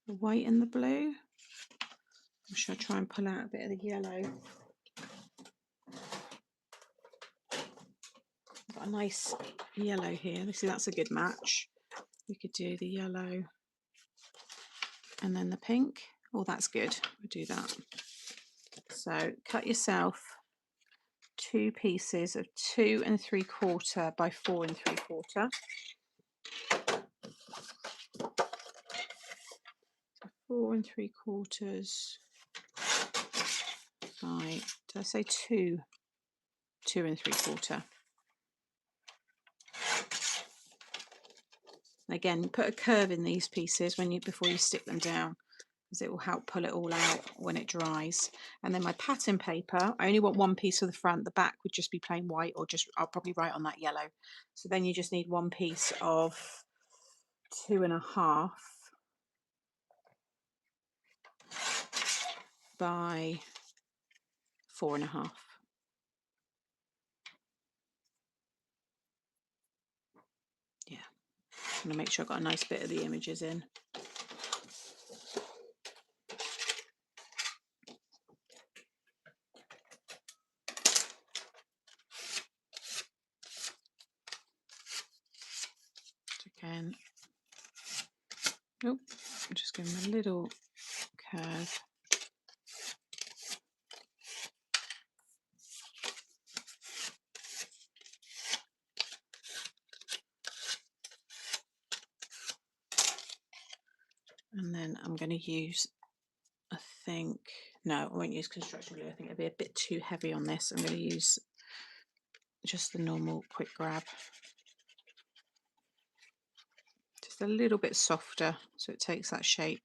The white and the blue. Or should I try and pull out a bit of the yellow? Got a nice yellow here. That's a good match. We could do the yellow and then the pink. Oh, that's good. We'll do that. So cut yourself 2 pieces of 2 3/4 by 4 3/4. 4 3/4 by, did I say 2 3/4? Again, put a curve in these pieces before you stick them down, because it will help pull it all out when it dries. And then my pattern paper, I only want 1 piece of the front. The back would just be plain white, or I'll probably write on that yellow. So then you just need 1 piece of 2.5 by 4.5. Yeah, I'm going to make sure I've got a nice bit of the images in. Again, nope, just give them a little curve. And then I'm going to use, no, I won't use construction glue. I think it'll be a bit too heavy on this. I'm going to use just the normal quick grab. Just a little bit softer so it takes that shape.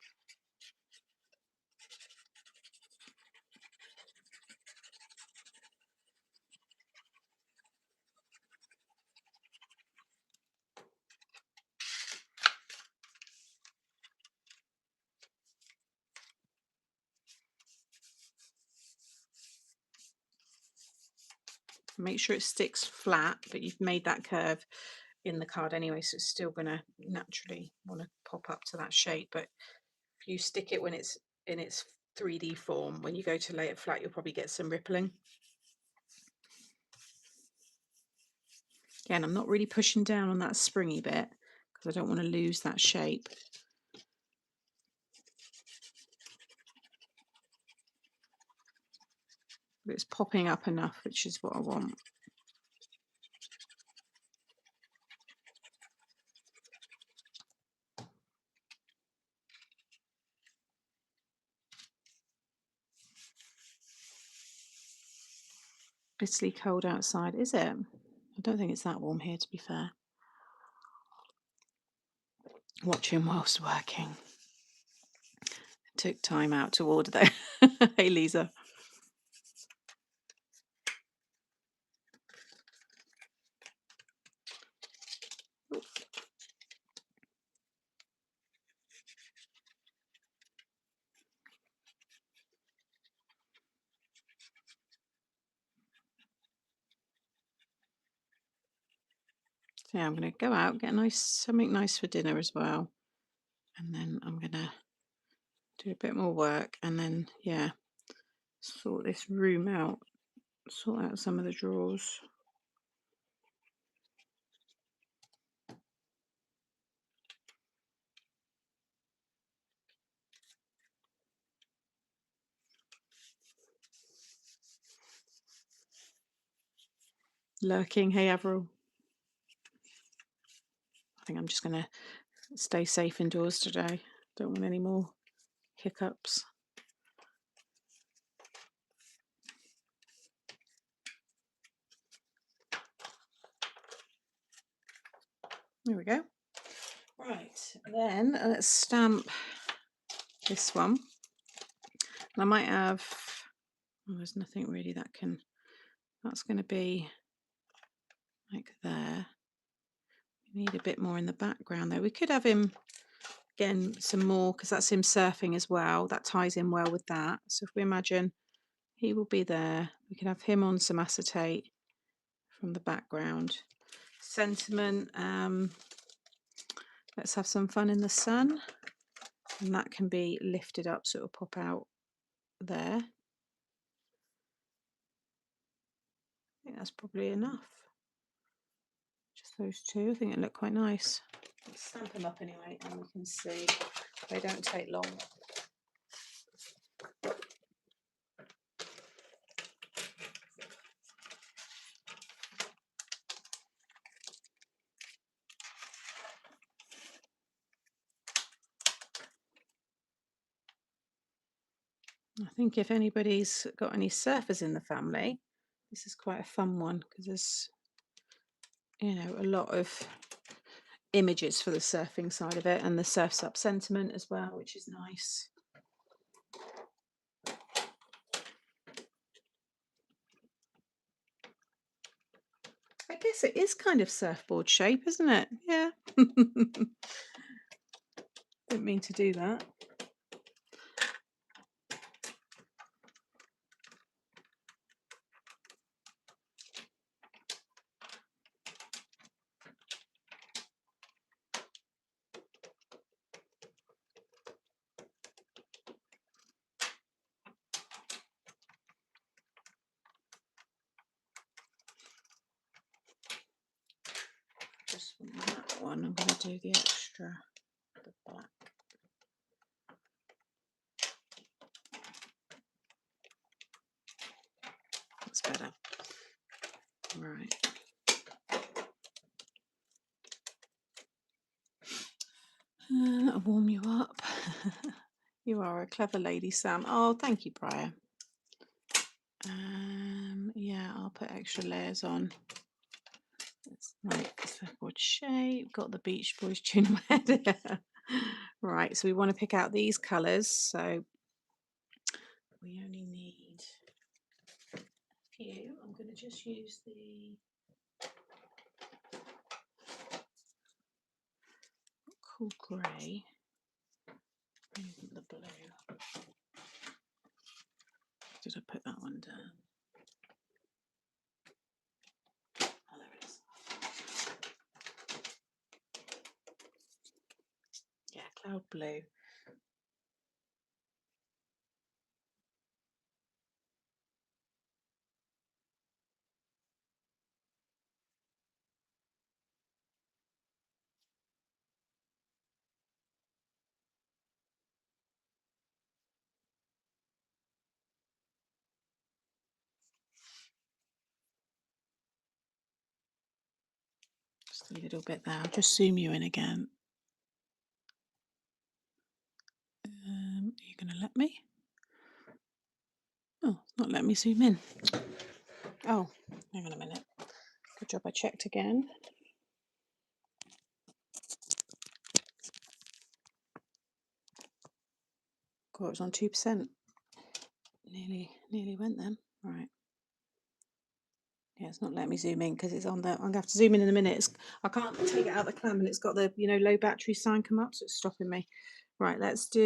Make sure it sticks flat, but you've made that curve in the card anyway, so it's still going to naturally want to pop up to that shape. But if you stick it when it's in its 3D form, when you go to lay it flat, you'll probably get some rippling. Again, I'm not really pushing down on that springy bit because I don't want to lose that shape. But it's popping up enough, which is what I want. Bitterly cold outside, is it? I don't think it's that warm here, to be fair. Watching whilst working. Took time out to order though. Hey, Lisa. So yeah, I'm going to go out, get something nice for dinner as well. And then I'm going to do a bit more work and then, yeah, sort this room out, sort out some of the drawers. Lurking, hey Avril. I think I'm just going to stay safe indoors today. Don't want any more hiccups. There we go. Right, then let's stamp this one. And I might have, there's nothing really that's going to be like there. We need a bit more in the background there. We could have him, again, some more, because that's him surfing as well. That ties in well with that. So if we imagine he will be there, we can have him on some acetate from the background. Sentiment, let's have some fun in the sun. And that can be lifted up so it'll pop out there. I think that's probably enough. Just those two. I think it look quite nice. Let's stamp them up anyway and we can see. They don't take long. I think if anybody's got any surfers in the family, this is quite a fun one because there's, you know, a lot of images for the surfing side of it and the surf's up sentiment as well, which is nice. I guess it is kind of surfboard shape, isn't it? Yeah. Didn't mean to do that. Just want that one, I'm going to do the extra, the black. That's better. Right. That'll warm you up. You are a clever lady, Sam. Oh, thank you, Briar. Yeah, I'll put extra layers on. It's like a surfboard shape. Got the Beach Boys tune head. Right, so we want to pick out these colours. So we only need a few. I'm going to just use the cool grey. The blue. Did I put that one down? Oh, there it is. Yeah, cloud blue. Just a little bit there. I'll just zoom you in again. Are you going to let me? Oh, it's not letting me zoom in. Oh, hang on a minute. Good job I checked again. God, it was on 2%. Nearly went then. Right. Yeah, it's not letting me zoom in because it's on there. I'm going to have to zoom in a minute. I can't take it out of the clam and it's got the, low battery sign come up, so it's stopping me. Right, let's try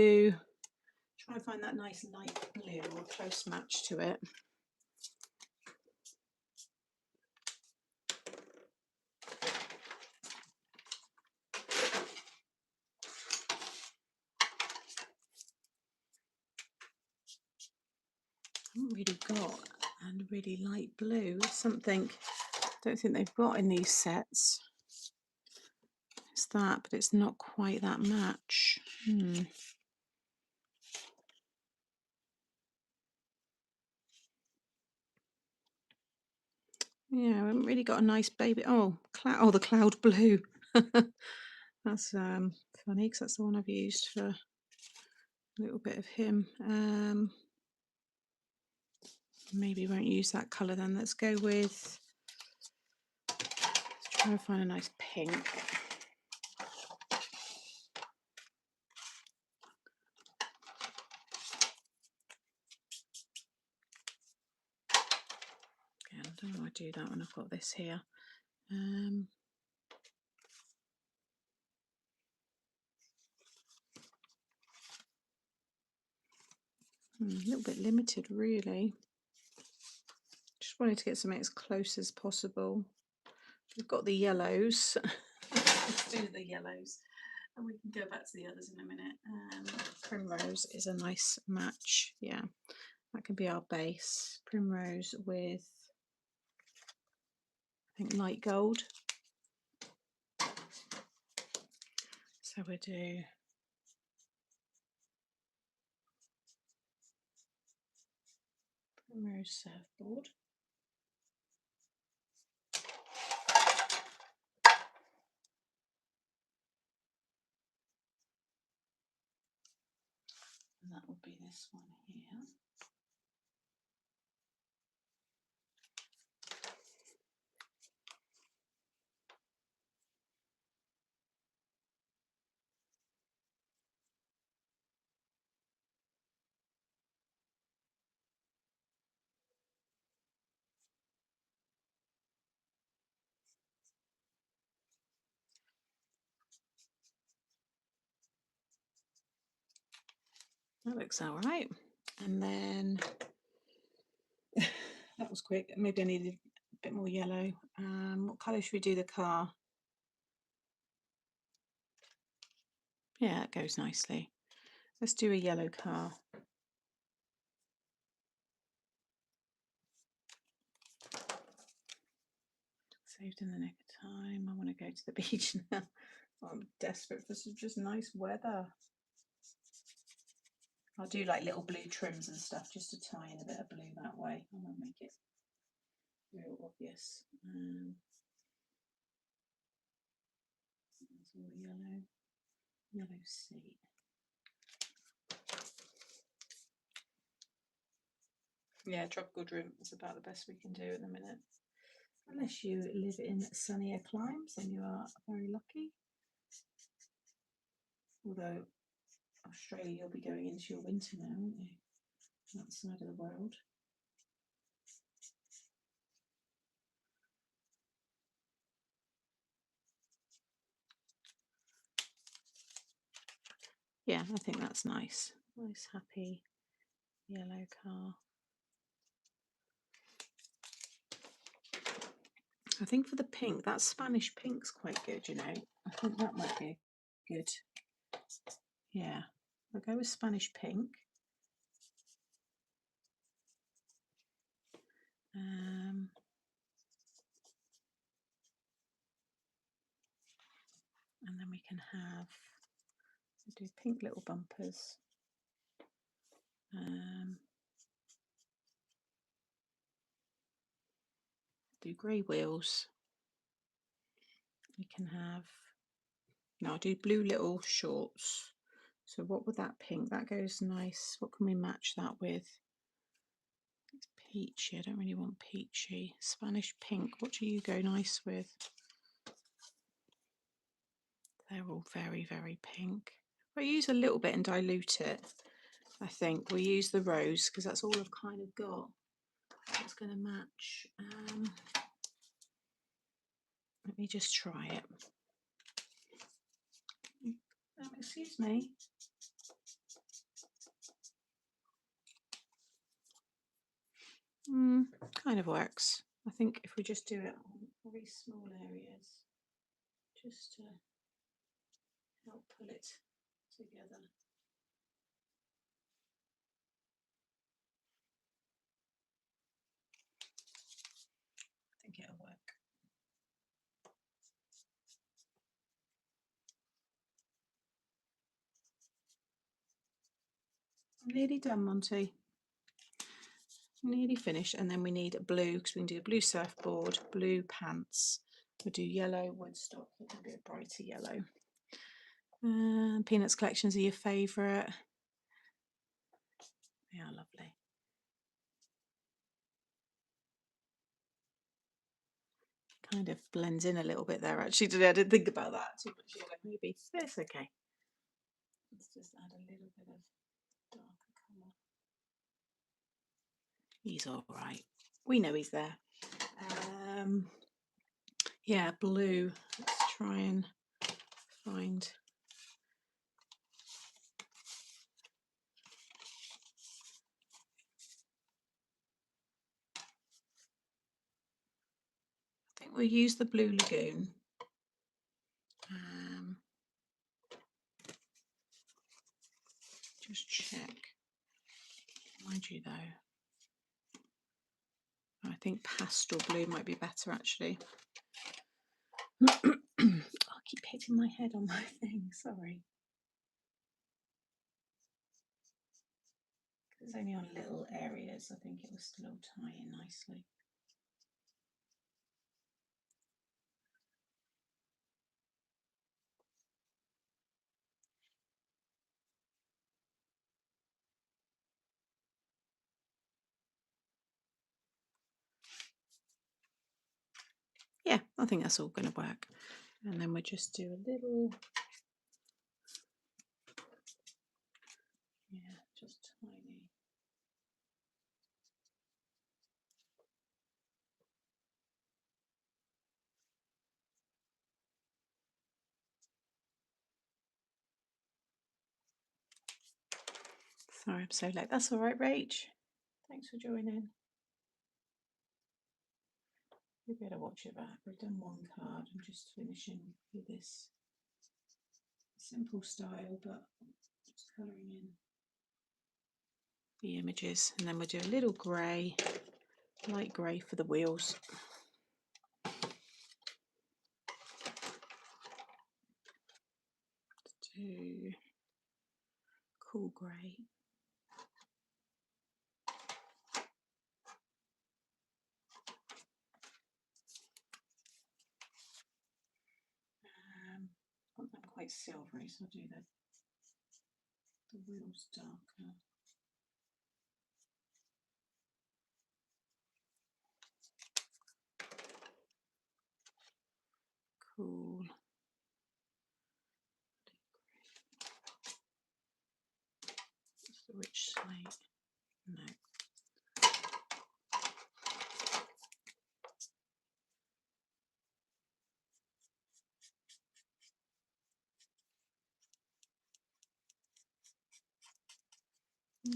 and find that nice light blue or close match to it. I haven't really got a really light blue. It's something I don't think they've got in these sets. It's that, but it's not quite that match. Yeah, I haven't really got a nice baby. Oh, the cloud blue. That's funny because that's the one I've used for a little bit of him. Maybe won't use that colour then. Let's go with. Let's try and find a nice pink. Yeah, I don't know how I do that when I've got this here. A little bit limited, really. Just wanted to get something as close as possible. We've got the yellows. Let's do the yellows. And we can go back to the others in a minute. Primrose is a nice match. Yeah, that can be our base. Primrose with, I think, light gold. So we do primrose surfboard. And that would be this one here. That looks all right. And then that was quick. Maybe I needed a bit more yellow. What colour should we do the car? Yeah, it goes nicely. Let's do a yellow car. Saved in the nick of time. I want to go to the beach now. I'm desperate for some just nice weather. I'll do like little blue trims and stuff just to tie in a bit of blue that way. I won't make it real obvious. That's all yellow seat. Yeah, tropical drink is about the best we can do at the minute. Unless you live in sunnier climes, then you are very lucky. Although Australia, you'll be going into your winter now, won't you? That side of the world. Yeah, I think that's nice. Nice, happy yellow car. I think for the pink, that Spanish pink's quite good, you know. I think that might be good. Yeah, I'll go with Spanish pink. And then we can have, do pink little bumpers. Do grey wheels. We can have, no, I'll do blue little shorts. So what would that pink, that goes nice. What can we match that with? It's peachy, I don't really want peachy. Spanish pink, what do you go nice with? They're all very, very pink. I'll use a little bit and dilute it. I think we'll use the rose because that's all I've kind of got. That's going to match. Let me just try it. Excuse me. Kind of works. I think if we just do it on very small areas, just to help pull it together. I think it'll work. I'm nearly done, Monty. Nearly finished, and then we need a blue because we can do a blue surfboard, blue pants. We'll do yellow Woodstock, a little bit brighter yellow. Peanuts collections are your favourite. They are lovely. Kind of blends in a little bit there actually today. I didn't think about that too much yellow maybe. It's okay. Let's just add a little bit of darker colour. He's all right. We know he's there. Yeah, blue. Let's try and find. I think we'll use the Blue Lagoon. Just check. Mind you though, I think pastel blue might be better actually. I keep hitting my head on my thing, sorry. It's only on little areas, I think it will still tie in nicely. Yeah, I think that's all going to work. And then we'll just do a little, yeah, just tiny. Sorry, I'm so late. That's all right, Rach. Thanks for joining. You'll be able to watch it back. We've done one card. I'm just finishing with this simple style, but just colouring in the images. And then we'll do a little grey, light grey for the wheels. do cool grey. I want them quite silvery, so I'll do the wheels darker. Cool. What's the rich slate? No.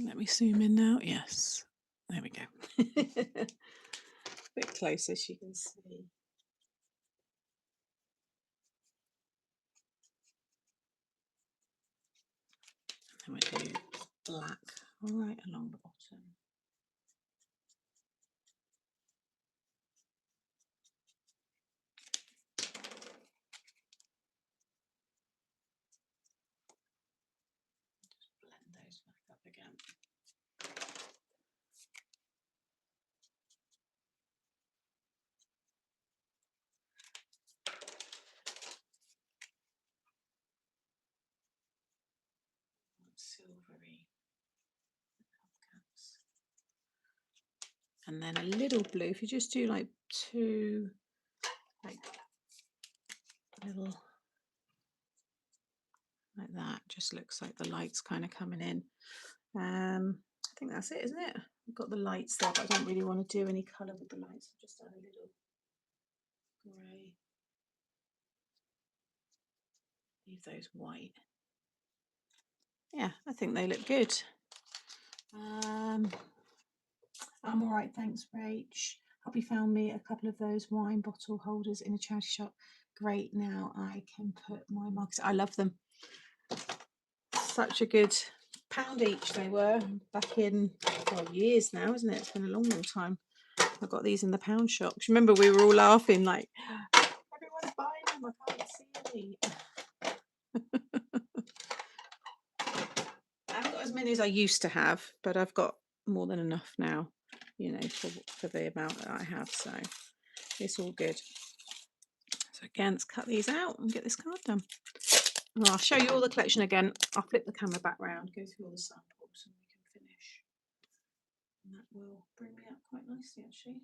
Let me zoom in now. Yes, there we go. A bit closer so you can see. And we'll do black right along the bottom. Just blend those back up again. Silvery hubcaps. And then a little blue. If you just do like two, like little, like that, just looks like the light's kind of coming in. I think that's it, isn't it? We've got the lights there, but I don't really want to do any colour with the lights. I'll just add a little grey. Leave those white. Yeah, I think they look good. I'm all right, thanks, Rach. Hope you found me a couple of those wine bottle holders in a charity shop. Great, now I can put my mugs. I love them. Such a good £1 each they were back in, well, years now, isn't it? It's been a long, long time. I got these in the pound shop. Remember, we were all laughing like, everyone's buying them, I can't see any. I haven't got as many as I used to have, but I've got more than enough now, you know, for the amount that I have, so it's all good. So again, let's cut these out and get this card done. And I'll show you all the collection again. I'll flip the camera back round, go through all the samples, and we can finish. And that will bring me up quite nicely, actually.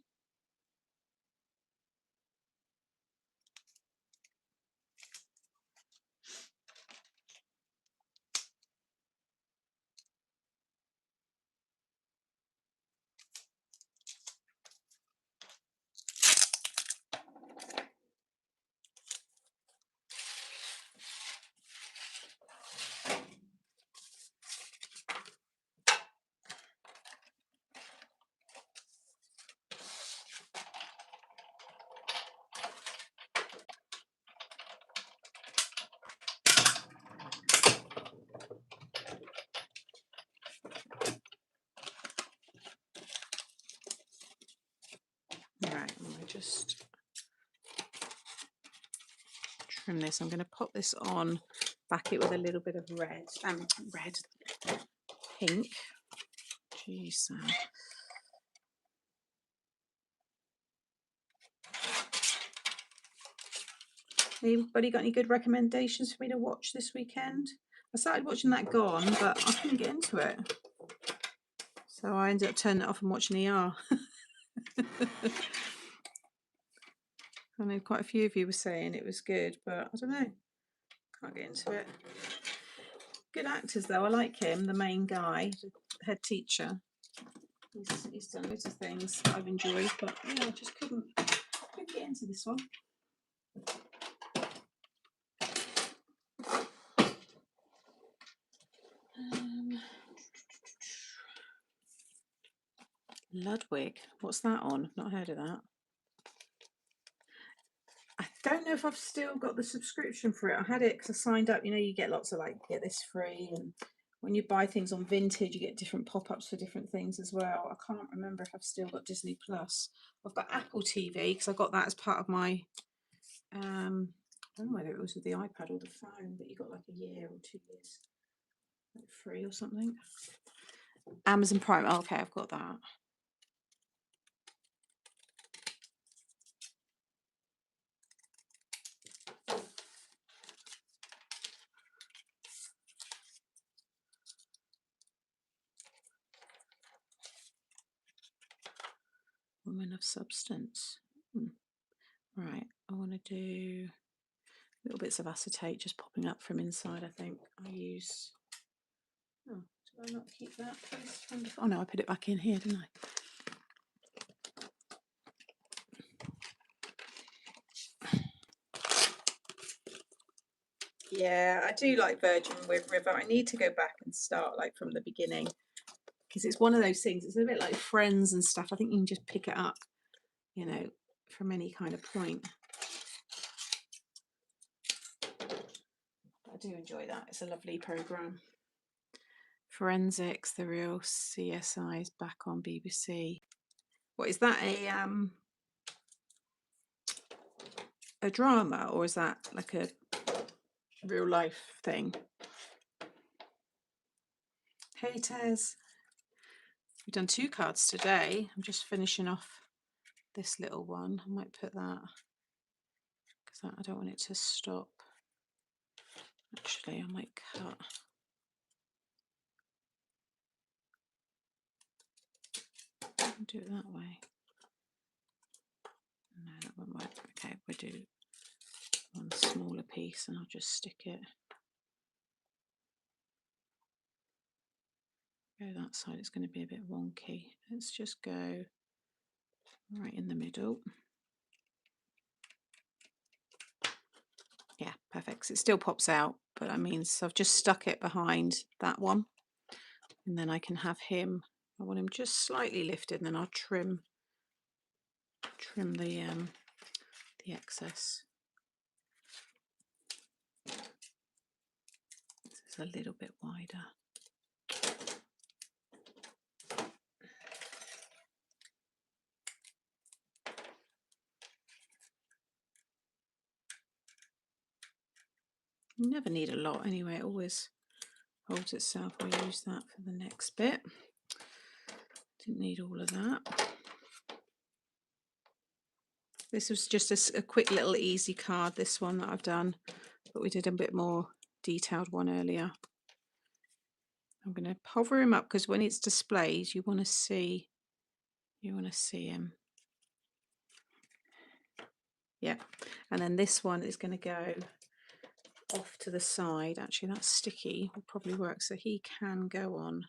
Right, I'm going to just trim this. I'm going to pop this on, back it with a little bit of pink. Geez, Sam. Anybody got any good recommendations for me to watch this weekend? I started watching that Gone, but I couldn't get into it. So I ended up turning it off and watching ER. I know quite a few of you were saying it was good, but I don't know. Can't get into it. Good actors though. I like him, the main guy, the head teacher. He's done loads of things that I've enjoyed, but yeah, I just couldn't get into this one. Ludwig, what's that on? I've not heard of that. I don't know if I've still got the subscription for it. I had it because I signed up. You know, you get lots of like, get this free, and when you buy things on Vintage, you get different pop-ups for different things as well. I can't remember if I've still got Disney Plus. I've got Apple TV because I got that as part of my I don't know whether it was with the iPad or the phone, but you got like a year or 2 years, like free or something. Amazon Prime. Oh, okay, I've got that. Woman of Substance. Right, I want to do little bits of acetate just popping up from inside. I think I use. Oh, did I not keep that? Oh no, I put it back in here, didn't I? Yeah, I do like Virgin with River. I need to go back and start like from the beginning because it's one of those things. It's a bit like Friends and stuff. I think you can just pick it up, you know, from any kind of point. I do enjoy that. It's a lovely program. Forensics, the real CSI's back on BBC. What is that? A drama, or is that like a real life thing? Hey Tez, we've done 2 cards today. I'm just finishing off this little one. I might put that because I don't want it to stop. Actually, I might cut. I'll do it that way. No, that won't work. Okay, we'll do one smaller piece and I'll just stick it. Go that side, it's going to be a bit wonky. Let's just go right in the middle. Yeah, perfect. So it still pops out, but I mean, so I've just stuck it behind that one, and then I can have him. I want him just slightly lifted, and then I'll trim the excess. It's a little bit wider. You never need a lot anyway, it always holds itself. I'll use that for the next bit. Didn't need all of that. This was just a quick little easy card, this one that I've done, but we did a bit more detailed one earlier. I'm going to hover him up because when it's displayed, you want to see him. Yeah, and then this one is going to go off to the side. Actually, that sticky will probably work, so he can go on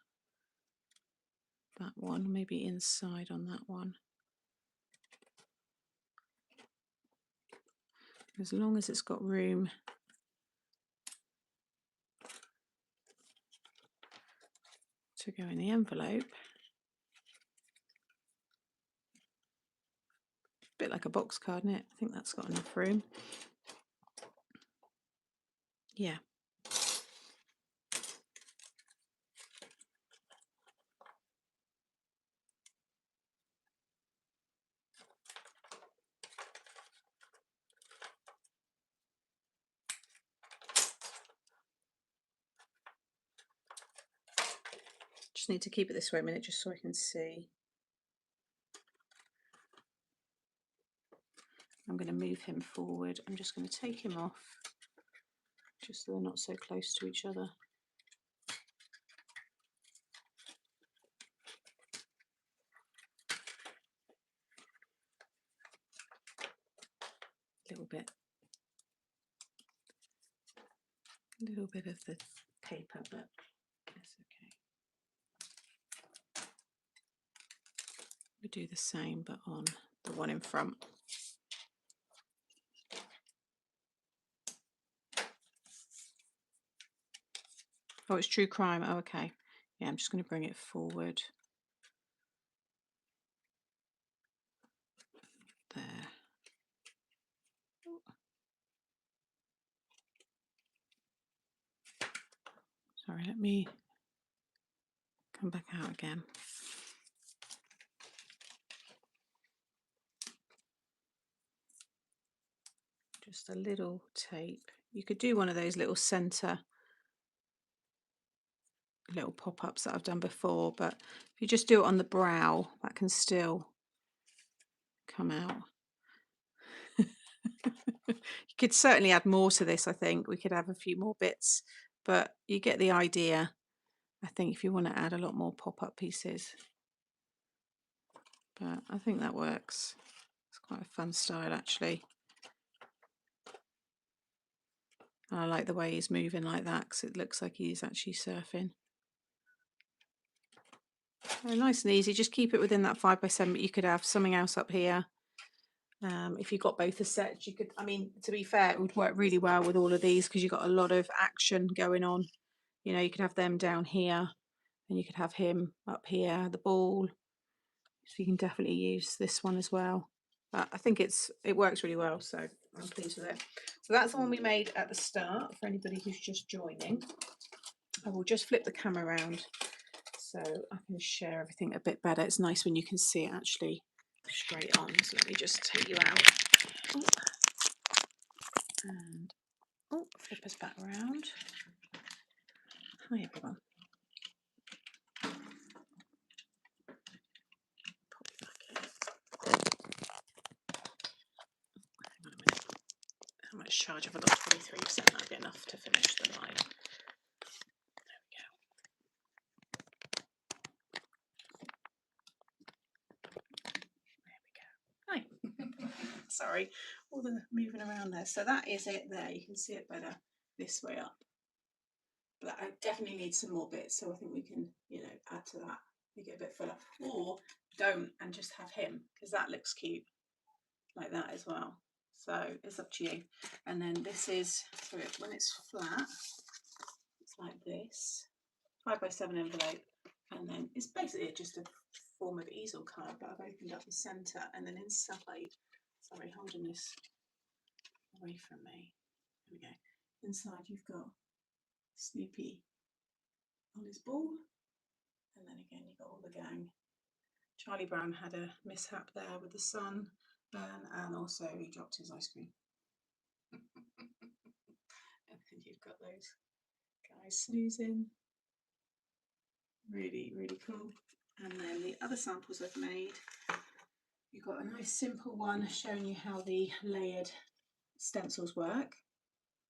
that one, maybe inside on that one. As long as it's got room to go in the envelope. A bit like a box card, isn't it? I think that's got enough room. Yeah. Just need to keep it this way a minute just so I can see. I'm going to move him forward. I'm just going to take him off just so they're not so close to each other. A little bit of the paper, but that's okay. We do the same but on the one in front. Oh, it's true crime. Oh, okay. Yeah, I'm just going to bring it forward. There. Sorry, let me come back out again. Just a little tape. You could do one of those little centre little pop-ups that I've done before, but if you just do it on the brow, that can still come out. You could certainly add more to this. I think we could have a few more bits, but you get the idea. I think if you want to add a lot more pop-up pieces, but I think that works. It's quite a fun style actually. And I like the way he's moving like that because it looks like he's actually surfing. So nice and easy. Just keep it within that 5x7, but you could have something else up here. If you got both the sets, you could, I mean, to be fair, it would work really well with all of these because you've got a lot of action going on. You know, you could have them down here and you could have him up here, the ball. So you can definitely use this one as well. But I think it works really well, so I'm pleased with it. So that's the one we made at the start for anybody who's just joining. I will just flip the camera around so I can share everything a bit better. It's nice when you can see it actually straight on. So let me just take you out. Oh. And flip us back around. Hi everyone. Pop you back in. Hang on a minute. How much charge have I got? 23%. That'd be enough to finish the live. Hi. Sorry, all the moving around there. So that is it there. You can see it better this way up. But I definitely need some more bits, so I think we can, you know, add to that, make it a bit fuller. Or don't and just have him, because that looks cute like that as well. So it's up to you. And then this is, so when it's flat, it's like this, 5x7 envelope. And then it's basically just a form of easel card, but I've opened up the centre, and then inside, sorry, holding this away from me. There we go. Inside you've got Snoopy on his ball, and then again you've got all the gang. Charlie Brown had a mishap there with the sun burn, and also he dropped his ice cream. And then you've got those guys snoozing. Really, really cool. And then the other samples I've made, you've got a nice simple one showing you how the layered stencils work.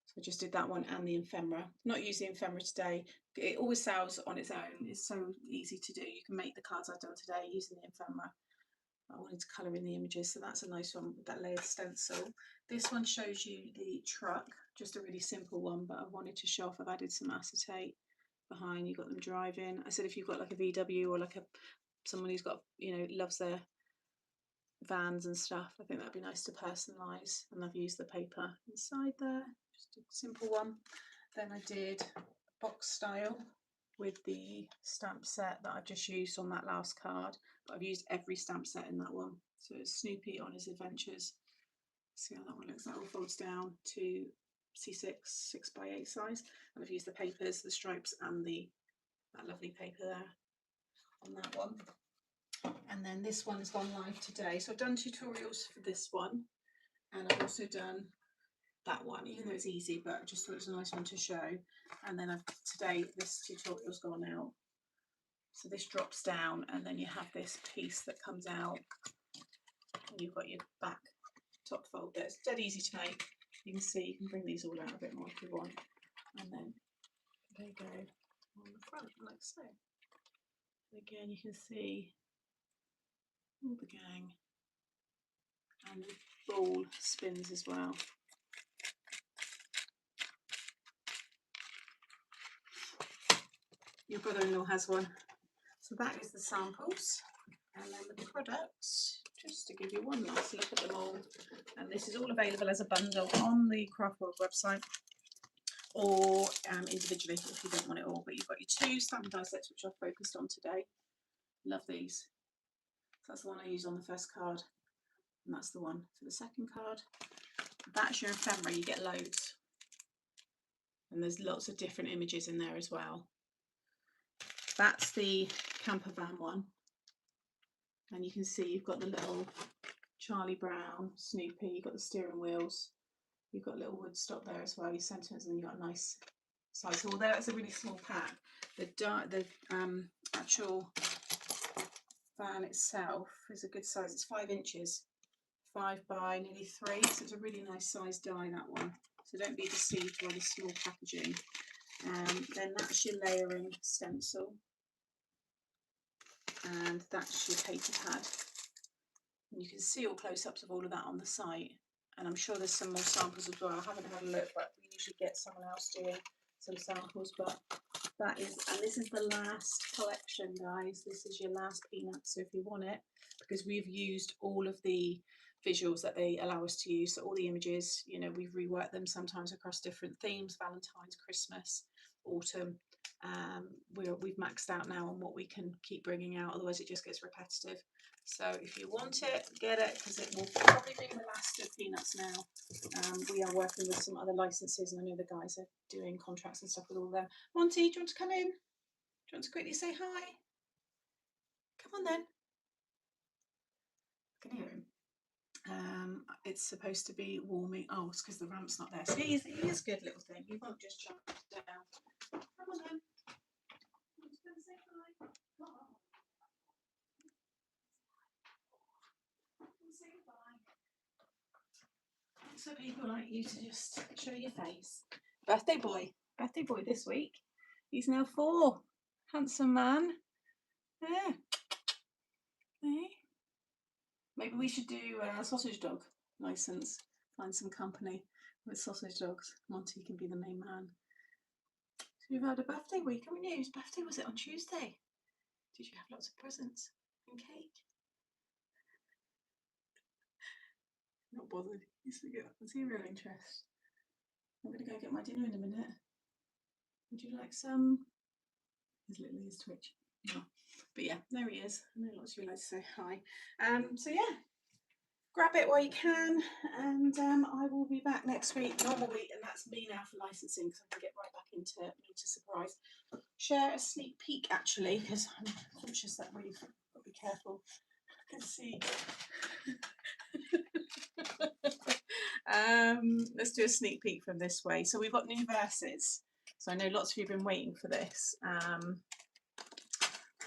So I just did that one and the ephemera. Not using ephemera today. It always sells on its own. It's so easy to do. You can make the cards I've done today using the ephemera. I wanted to colour in the images, so that's a nice one with that layered stencil. This one shows you the truck, just a really simple one, but I wanted to show off. I've added some acetate behind. You've got them driving. I said if you've got like a VW or like someone who's got, you know, loves their vans and stuff, I think that'd be nice to personalise. And I've used the paper inside there, just a simple one. Then I did box style with the stamp set that I've just used on that last card, but I've used every stamp set in that one. So it's Snoopy on his adventures. See how that one looks. That all folds down to C6 6x8 size, and I've used the papers, the stripes, and that lovely paper there on that one. And then this one's gone live today. So I've done tutorials for this one, and I've also done that one, even though it's easy, but I just thought it was a nice one to show. And then today this tutorial's gone out. So this drops down, and then you have this piece that comes out, and you've got your back top fold there. It's dead easy to make. You can see, you can bring these all out a bit more if you want. And then they go on the front like so. And again, you can see all the gang, and the ball spins as well. Your brother-in-law has one. So that is the samples, and then the products, just to give you one nice look at them all. And this is all available as a bundle on the Craft World website, or individually if you don't want it all. But you've got your two stamp and die sets, which I've focused on today. Love these. So that's the one I use on the first card, and that's the one for the second card. That's your ephemera. You get loads, and there's lots of different images in there as well. That's the camper van one, and you can see you've got the little Charlie Brown, Snoopy, you've got the steering wheels, You've got a little wood stop there as well, your centres, and you've got a nice size. So although it's a really small pack, the actual fan itself is a good size. It's 5 inches, 5 by nearly 3, so it's a really nice size die, that one. So don't be deceived by the small packaging. Then that's your layering stencil, and that's your paper pad. And you can see all close-ups of all of that on the site, and I'm sure there's some more samples as well. I haven't had a look, but we usually get someone else doing some samples. But that is, and this is the last collection, guys. This is your last peanut. So if you want it, because we've used all of the visuals that they allow us to use, so all the images, you know, we've reworked them sometimes across different themes: Valentine's, Christmas, autumn. We've maxed out now on what we can keep bringing out, otherwise it just gets repetitive. So if you want it, get it, because it will probably be the last of peanuts now. We are working with some other licenses, and I know the guys are doing contracts and stuff with all of them. Monty, do you want to come in? Do you want to quickly say hi? Come on then. I can hear him. It's supposed to be warming. Oh, it's because the ramp's not there. So he is a good little thing. He won't just jump down. Come on then. I'm just going to say hi. Oh. Say goodbye. So people like you to just show your face. Birthday boy this week. He's now 4. Handsome man. Yeah. Hey. Maybe we should do a sausage dog license. Find some company with sausage dogs. Monty can be the main man. So you've had a birthday week, haven't you? His birthday, was it on Tuesday? Did you have lots of presents and cake? Not bothered. He's zero interest. I'm going to go get my dinner in a minute. Would you like some? His little ears twitch. Oh. But yeah, there he is. I know lots of you like to say hi. So yeah, grab it while you can, and I will be back next week, normal week, and that's me now for licensing, because I can get right back into Meet a Surprise. Share a sneak peek actually, because I'm conscious that we've got to be careful. I can see. Let's do a sneak peek from this way. So we've got new verses. So I know lots of you have been waiting for this.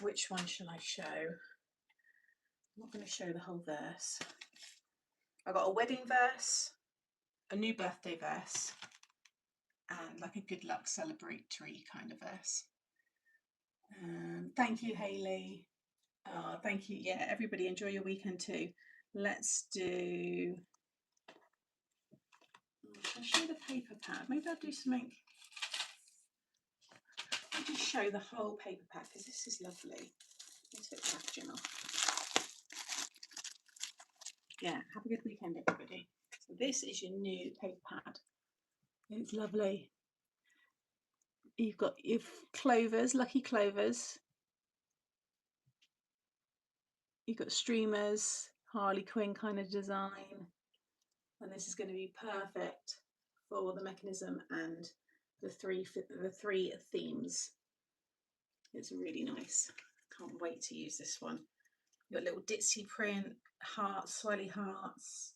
Which one shall I show? I'm not going to show the whole verse. I've got a wedding verse, a new birthday verse, and like a good luck celebratory kind of verse. Thank you, Hayley. Thank you. Yeah, everybody enjoy your weekend too. Let's do. I'll show the paper pad. Maybe I'll do something. I'll just show the whole paper pad, because this is lovely. Let's take the packaging off. Yeah, have a good weekend, everybody. So this is your new paper pad. It's lovely. You've got your clovers, lucky clovers. You've got streamers, Harley Quinn kind of design. And this is going to be perfect for the mechanism and the three themes. It's really nice. Can't wait to use this one. You've got a little ditzy print, hearts, swirly hearts.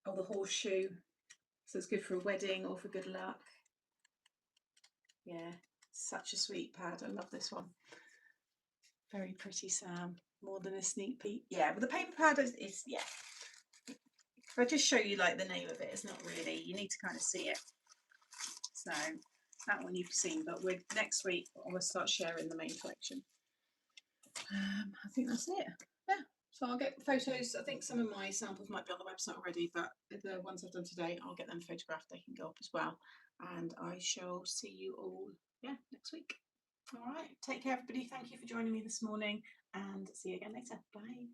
Oh, the horseshoe. So it's good for a wedding or for good luck. Yeah, such a sweet pad. I love this one. Very pretty, Sam. More than a sneak peek. Yeah, but the paper pad is yeah. If I just show you like the name of it, it's not really. You need to kind of see it. So that one you've seen, but next week we'll start sharing the main collection. I think that's it. Yeah. So I'll get photos. I think some of my samples might be on the website already, but the ones I've done today, I'll get them photographed. They can go up as well. And I shall see you all, next week. All right. Take care, everybody. Thank you for joining me this morning, and see you again later. Bye.